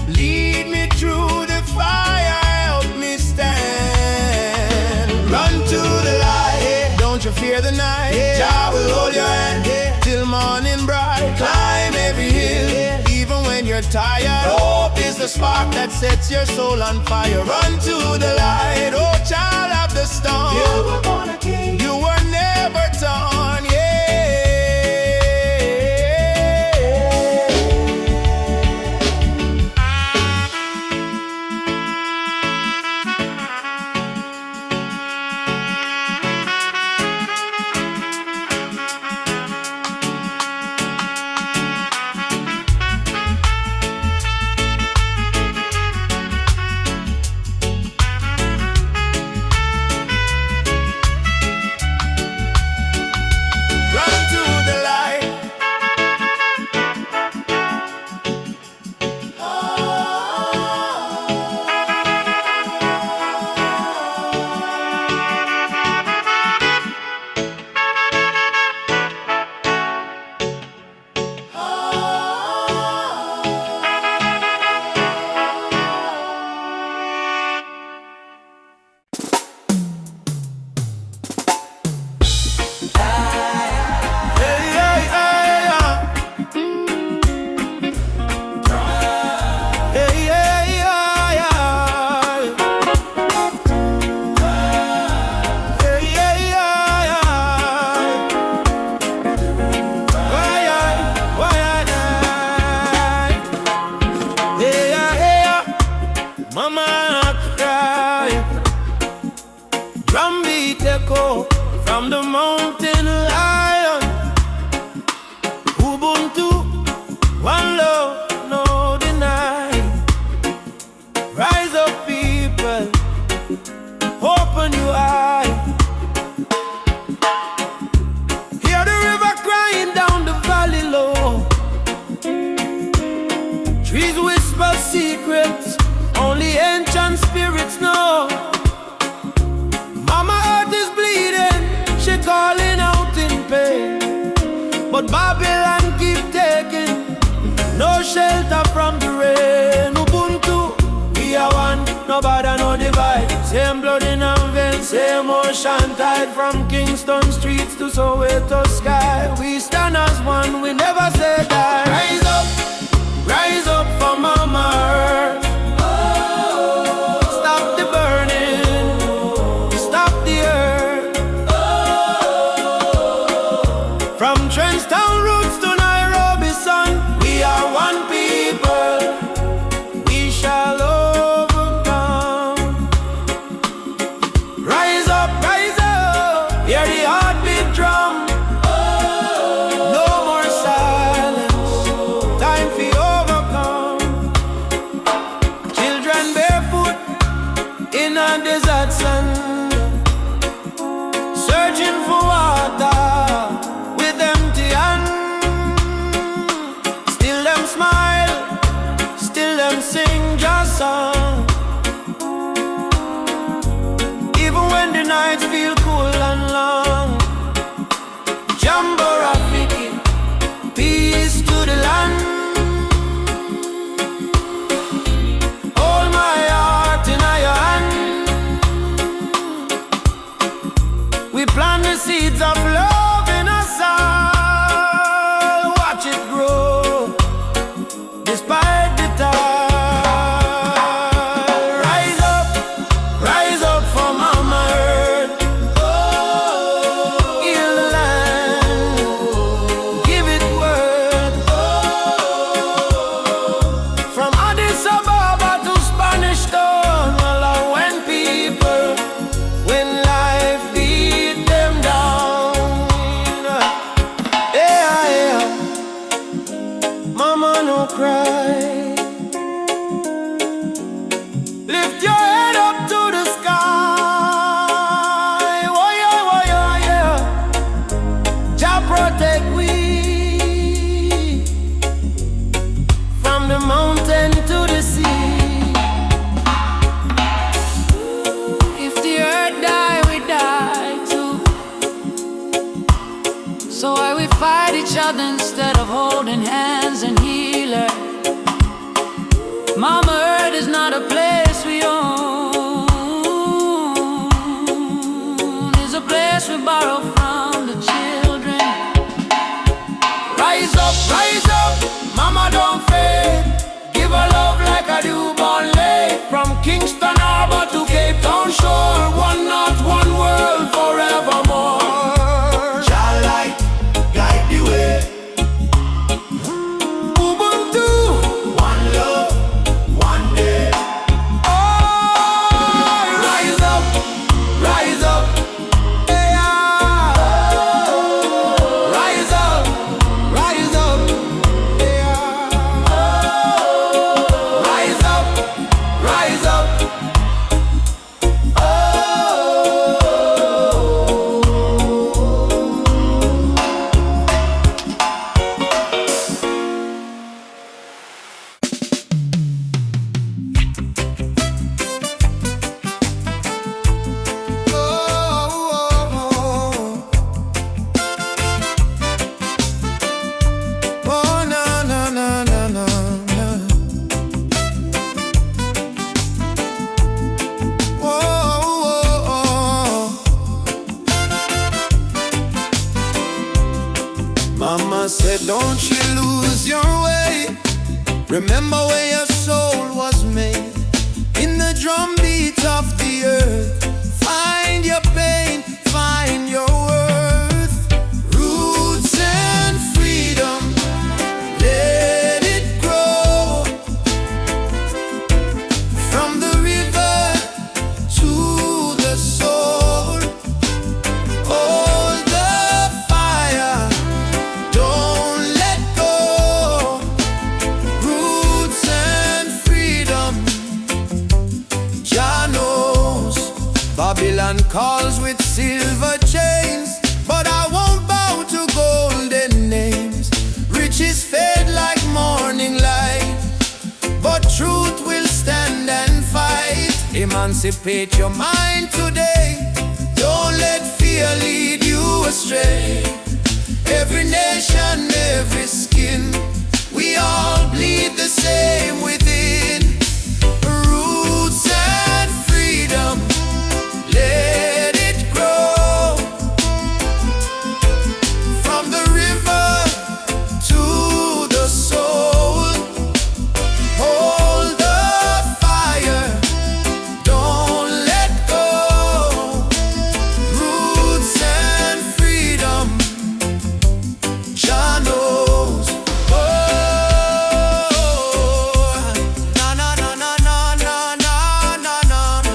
Lead me through the fire, help me stand. Run to the light, don't you fear the night. Jah will hold your hand till morning bright. Climb every hill, even when you're tired. Hope is the spark that sets your soul on fire. Run to the light, oh child of the storm. You were born a king, you were never torn, yeah. From the mountain lion, Ubuntu, one love, no deny. Rise up people, open your eye. Hear the river crying down the valley low. Trees whisper secrets, only ancient spirits know. Mama earth is bleeding, she calling out in pain, but Babylon keep taking no shelter from the rain. Ubuntu, we are one, no bother, no divide. Same blood in our veins, same ocean tide. From Kingston streets to Soweto sky, we stand as one, we never say die. Rise up for Mama Earth. Stop the burning, stop the earth. From Trenchtown roots to Nairobi sun, we are one people, we shall overcome. Rise up, hear the heartbeat drum. No more silence, time for despite the tide. Rise up for Mama Earth. Heal the land, give it worth. From Addis Ababa to Spanish Town, well, when people, when life beat them down, yeah, yeah. Mama, no cry. Lift your head up to the sky. Oh yeah, yeah. Jah protect we from the mountain to the sea. If the earth die, we die too. So why we fight each other instead of holding hands and heal her? Mama Earth is not a place we own. It's a place we borrow from the children. Rise up, Mama, don't fade. Give her love like a newborn lake. From Kingston Harbor to Cape Town shore, one not one world forevermore. Jah light, guide the way. Ubuntu, One love, one day. oh, rise up, yeah. Rise up, yeah. Rise up. Oh, na, na, na, na, na, na. Oh. Mama said, don't you lose your way. Remember where your soul was made. In the drum beat of the earth. Find your pain, find your worth. Roots and freedom, let it grow. From the river to the soul. Hold the fire, don't let go. Roots and freedom, Jah knows. Babylon calls with silver chains, but I won't bow to golden names. Riches fade like morning light, but truth will stand and fight. Emancipate your mind today. Don't let fear lead you astray. Every nation, every skin, we all bleed the same within. Roots and freedom, let it grow. From the river to the soul. Hold the fire, don't let go. Roots and freedom, Jah knows. Oh, na na na na na na na na na.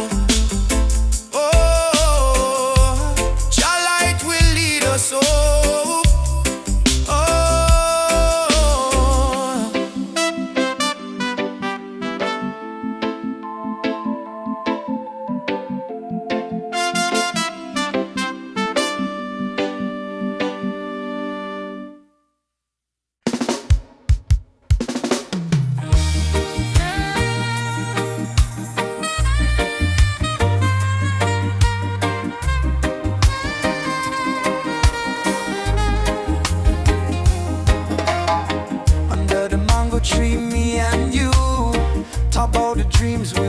Oh, Jah light will lead us home. Oh.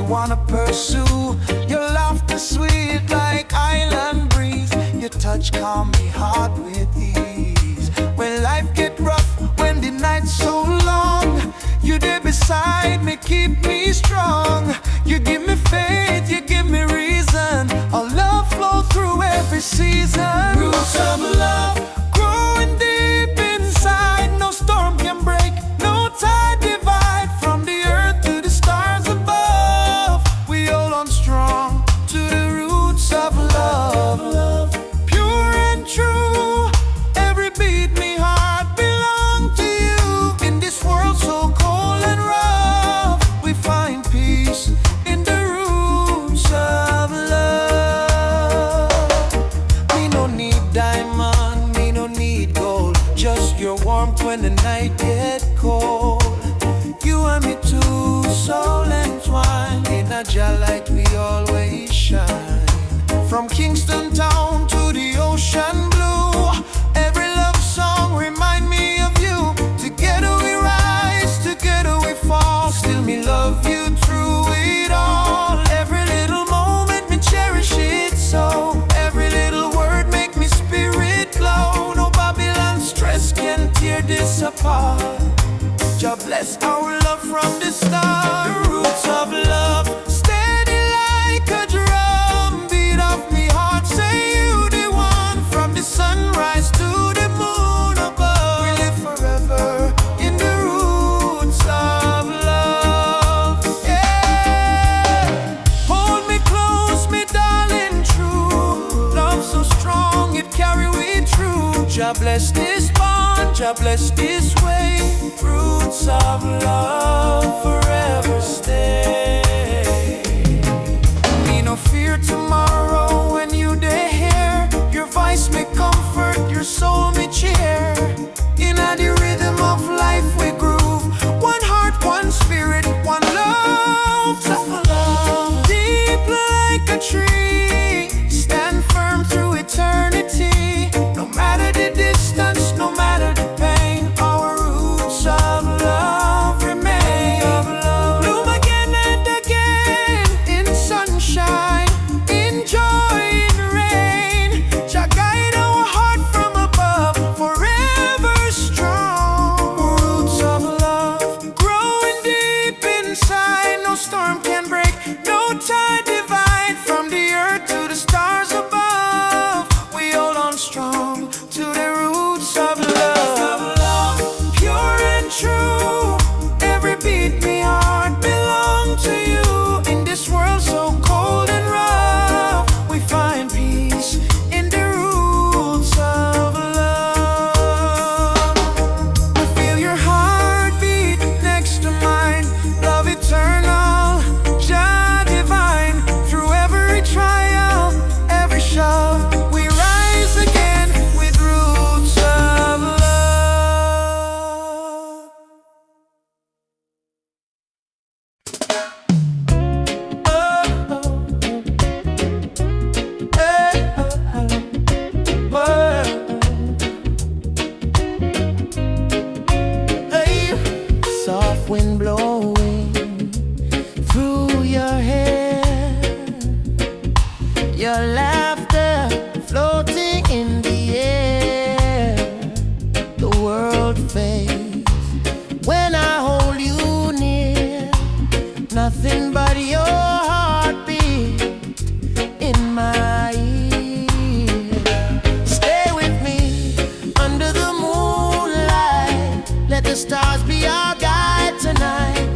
wanna pursue. Your laughter sweet like island breeze. Your touch calm me heart with ease. When life get rough, when the night's so long, you there beside me, keep me strong. You give me faith, you give me reason. Our love flow through every season. Roots of love, growing deep inside. No storm can break, no tide divide. From the earth to the stars above, we hold on strong to the roots of love. Pure and true, every beat me heart belong to you. In this world so cold and rough, we find peace in the roots of love. Me no need diamond, me no need gold, just your warmth when the night get cold. You and me too, soul entwined. In a jar light we always shine. From Kingston town to the ocean blue, every love song remind me of you. Together we rise, together we fall. Still me love you through it all. Every little moment me cherish it so. Every little word make me spirit glow. No Babylon stress can tear this apart. Jah bless our love from the start. The roots of love, steady like a drum beat of me heart. Say you the one. From the sunrise to the moon above, we live forever in the roots of love. Yeah. Hold me close, me darling, true. Love so strong, it carry we through. Jah bless this bond, Jah bless this way. Roots of love forever stay. Me no fear tomorrow when you dey here. Your voice me comfort, your soul me cheer. In the rhythm of life we groove. One heart, one spirit, one love. Love deep like a tree, stand firm through eternity. No matter the distance, no matter the pain, our roots of love remain. Bloom again and again in sunshine, in joy, in rain. Jah guide our heart from above, forever strong. Roots of love, growing deep inside. No storm can break, no tide divide. From the earth to the stars above, we hold on strong to the roots of love. Pure and true, every beat me heart belong to you. In this world so cold and rough, we find peace in the roots of love. We feel your heartbeat next to mine. Love eternal, Jah divine. Through every trial, every shove, we rise again with roots of love. Soft wind blowing through your hair, your laughter floating in the air. The world fades when I hold you near. Nothing but your heartbeat in my ear. Stay with me under the moonlight. Let the stars be our guide tonight.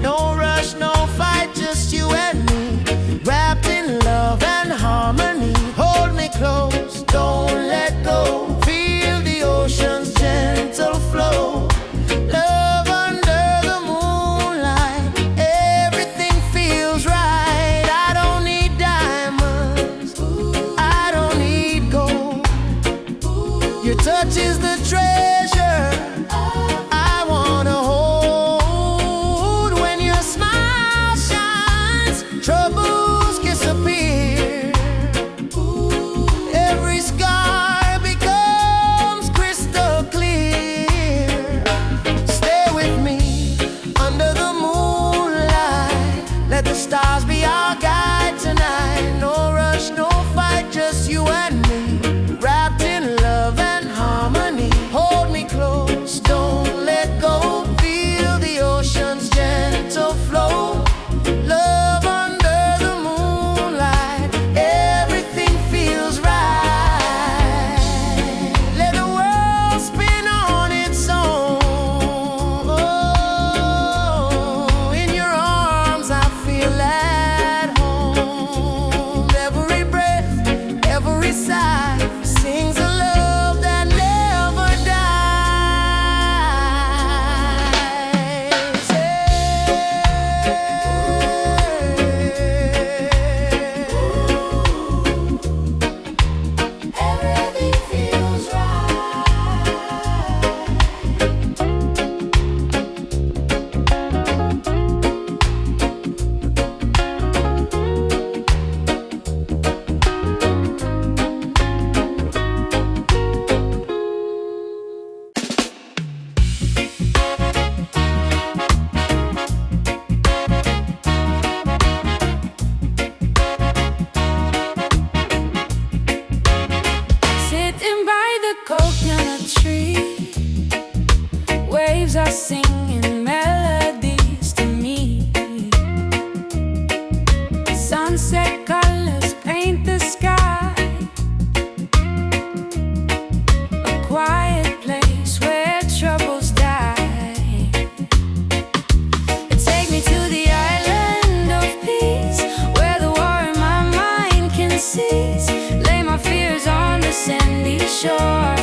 shore.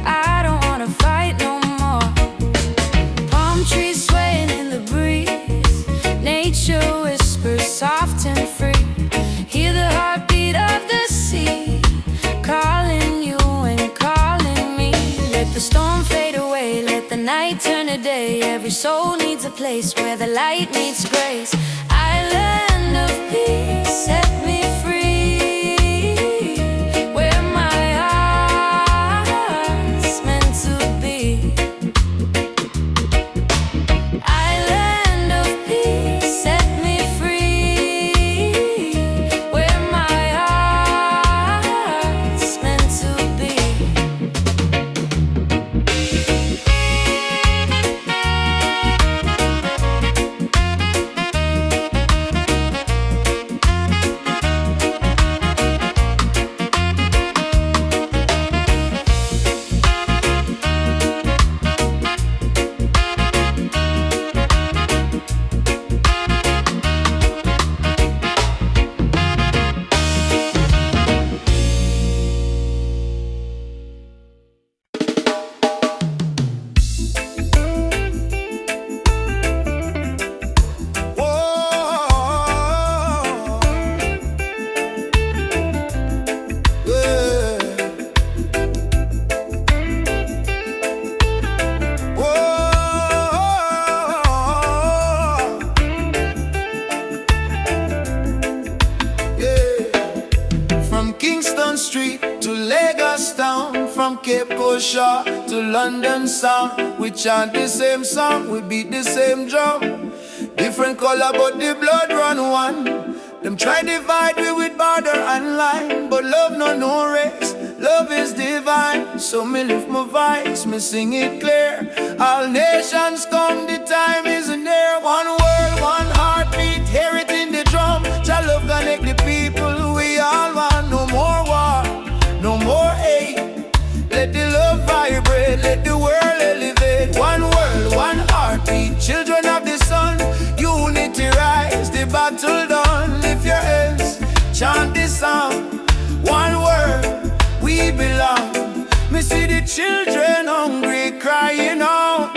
I don't wanna fight no more. Palm trees swaying in the breeze, nature whispers soft and free. Hear the heartbeat of the sea, calling you and calling me. Let the storm fade away, let the night turn to day. Every soul needs a place where the light meets grace. Island of peace, set me free, where my heart's meant to be. Island of peace, set me free, where my heart's meant to be. To London sound, we chant the same song, we beat the same drum. Different color but the blood run one. Them try divide we with border and line, but love no race, love is divine. So me lift my voice, me sing it clear. All nations come, the time is near. One world, one heartbeat, hear it in the drum. Jah love connect the people, we all want. No more war, no more hate. Let the love vibrate, let the world elevate. One world, one heartbeat, children of the sun. Unity rise, the battle done. Lift your hands, chant this song. One world, we belong. Me see the children hungry, crying out,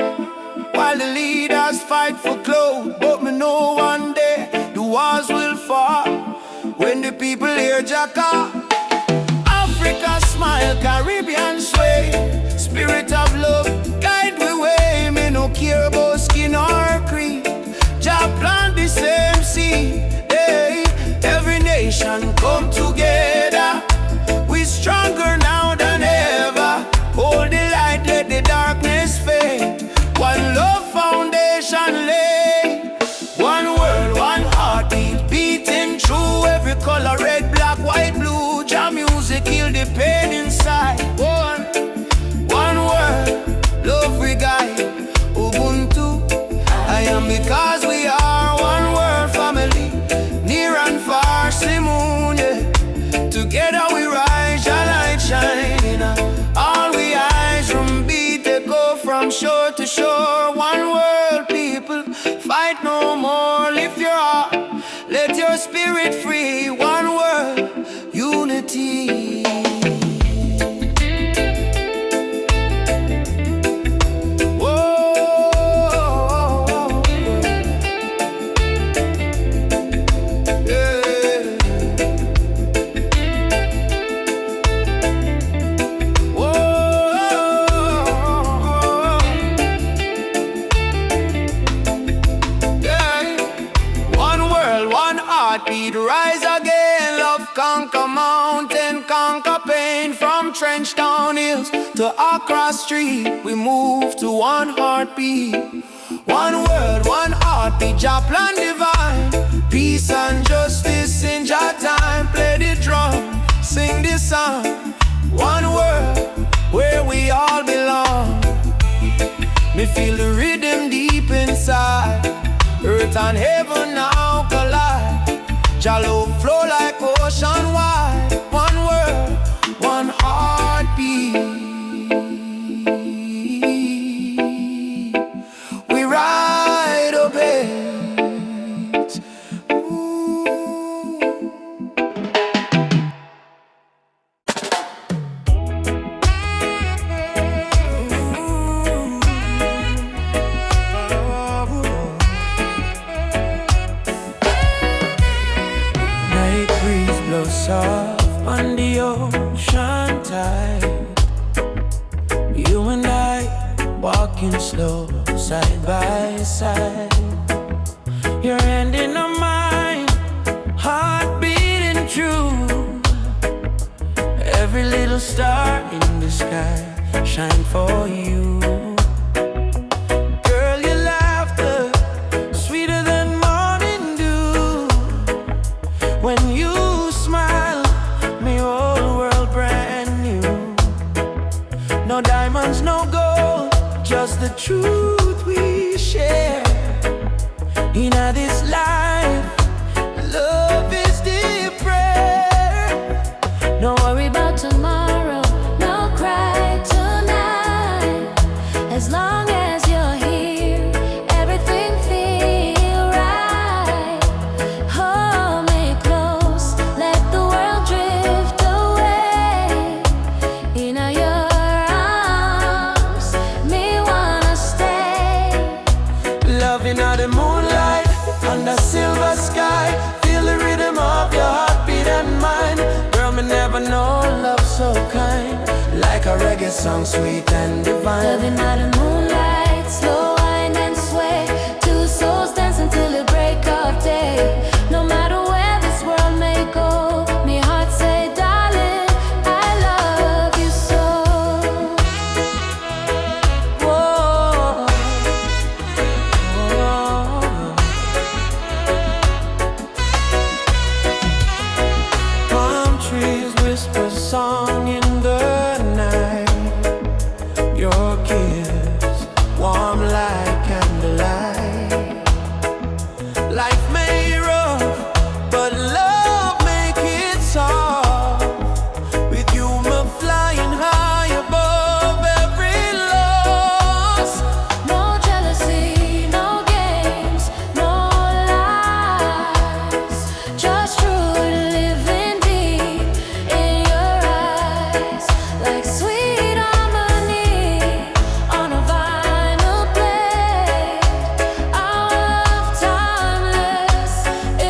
while the leaders fight for clothes. But me know one day the walls will fall when the people hear Jacka. Africa smile, Caribbean sway. Spirit of love, guide we way. Me no care about skin or creed. Jah plant the same seed. Hey, every nation come together. We stronger now than ever. Hold the light, let the darkness fade. One love foundation lay. One world, one heartbeat, beating through every color, red, black, white, blue. Jah music heal the pain inside. One word, love we guide. Ubuntu, I am because we are one world family, near and far, Simone, yeah. Together we rise, Jah light shining. All we eyes from beat they go from shore to shore. One world people, fight no more. Lift your heart, let your spirit free. One world, unity. Rise again, love conquer mountain, conquer pain. From Trench Town Hills to Accra Street, we move to one heartbeat. One word, one heartbeat, Jah plan divine. Peace and justice in Jah time. Play the drum, sing the song. One word, where we all belong. Me feel the rhythm deep inside. Earth and heaven now collide. Jah love flow like ocean wide. One word, one heartbeat. We ride obey. soft on the ocean tide. You and I walking slow, side by side. Your hand in mine, heart beating true. Every little star in the sky shine for you. Girl, your laughter sweeter than morning dew. When you smile, my whole world brand new. No diamonds, no gold, just the truth we share. In this life, love is the prayer. No worry about tomorrow, no cry tonight. As long as you're here, everything feel right. Hold me close, let the world drift away. In your arms, me wanna stay. Loving out the moonlight, under silver sky. Feel the rhythm of your heartbeat and mine. Girl, me never know love so kind. Like a reggae song, sweet and divine. Loving out the moonlight, slow wine and sway. Two souls dancing till the break of day. No matter where this world may go, me heart say, darling, I love you so. Whoa. Palm trees whisper song in the night. Your kiss warm like candlelight. Life may rough, but love make it soft. With you, me flying high above every loss. No jealousy, no games, no lies. Just true living deep in your eyes. Like sweet harmony on a vinyl plate. Our love timeless,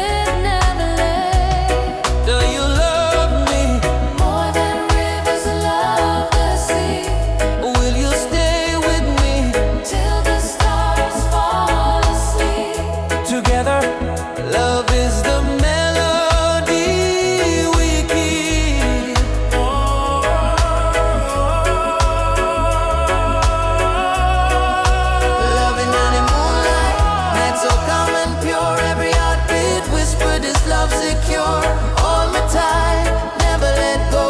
it never late. Do you love me? More than rivers love the sea. Will you stay with me? Till the stars fall asleep. Together, love is the melody we keep. Loving in the moonlight, night so calm and pure. Every heartbeat whisper this love secure. Hold me tight, never let go.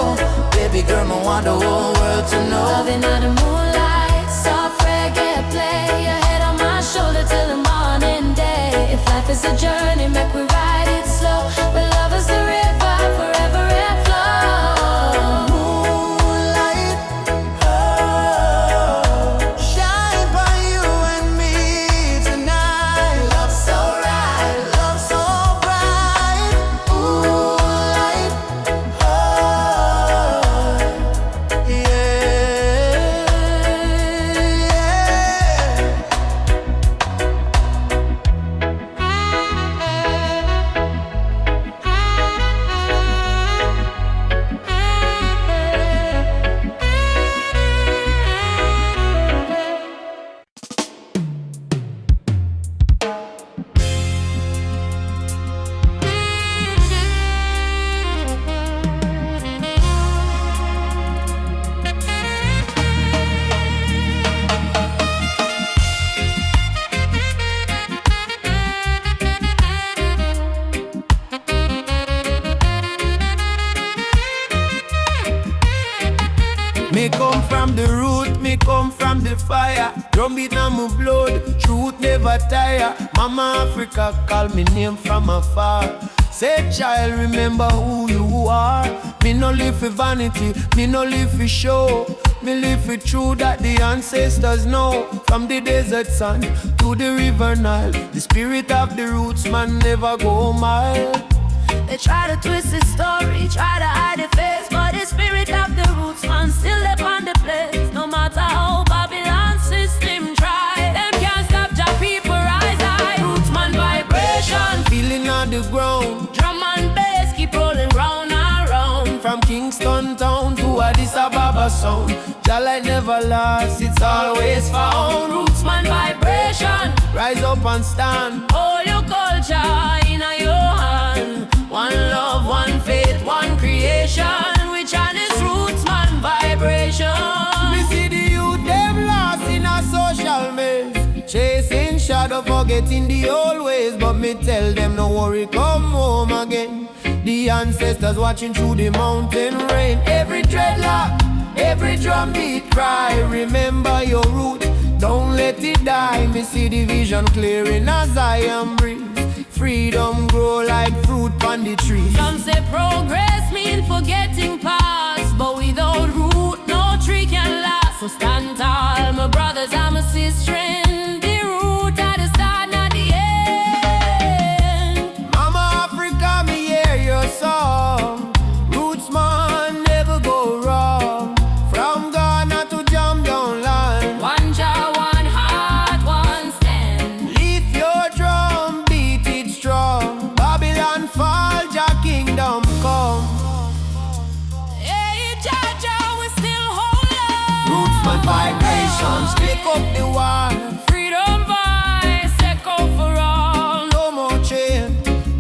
Baby girl, I want the whole world to know. Loving under moonlight, soft reggae play. Your head on my shoulder till the morning day. If life is a journey, make we ride it slow. But love is the river, forever it flows. Moonlight, oh, shine by you and me tonight. Love so right, love so bright. Moonlight, oh, yeah, Me come from the root, me come from the fire. Drum beat na my blood, truth never tire. Mama Africa call me name from afar. Say child, remember who you are. Me no live for vanity, me no live for show. Me live for truth that the ancestors know. From the desert sun to the river Nile, the spirit of the roots man never go mild. They try to twist the story, try to hide the face, but the spirit of the roots man still up on the place. No matter how Babylon system try, them can't stop Jah people rise high. Roots man vibration, Feeling on the ground, drum and bass keep rolling round and sound. Jah light never lost, it's always found. Rootsman vibration, Rise up and stand. all your culture in your hand. One love, one faith, one creation. Which one is Rootsman vibration? Me see the youth them lost in a social maze, chasing shadow, forgetting the old ways. But me tell them no worry, come home again. The ancestors watching through the mountain rain. Every dreadlock, every drum beat cry, remember your root, don't let it die. Me see the vision clearing as I am breathe. Freedom grow like fruit on the tree. Some say progress mean forgetting past, but without root, no tree can last. So stand tall, my brothers and my sisters. The root at the start, not the end. Mama Africa, me hear your song. Roots man never go wrong. From Ghana to jam down land. One jaw, one heart, one stand. Lift your drum, beat it strong. Babylon fall, Jah kingdom come. Hey, Jaja, we still hold on. Rootsman vibrations, pick up the war. Freedom voice, echo for all. No more chain,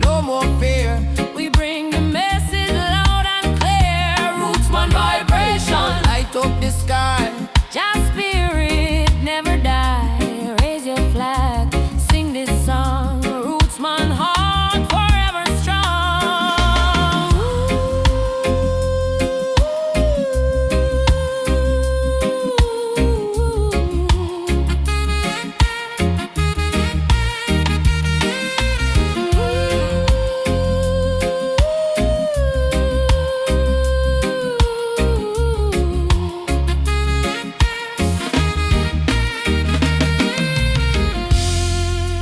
no more fear. We bring the message loud and clear. Rootsman vibration, Light up the sky. Jah spirit never die. Raise your flag, sing this song. Rootsman heart forever strong.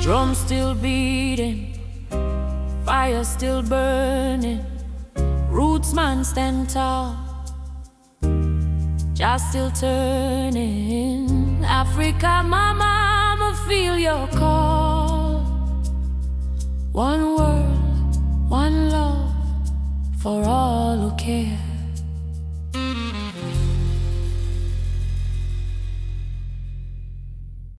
Drum still beating, fire still burning. Rootsman stand tall, just still turning. Africa, my mama, feel your call. One world, one love for all who care.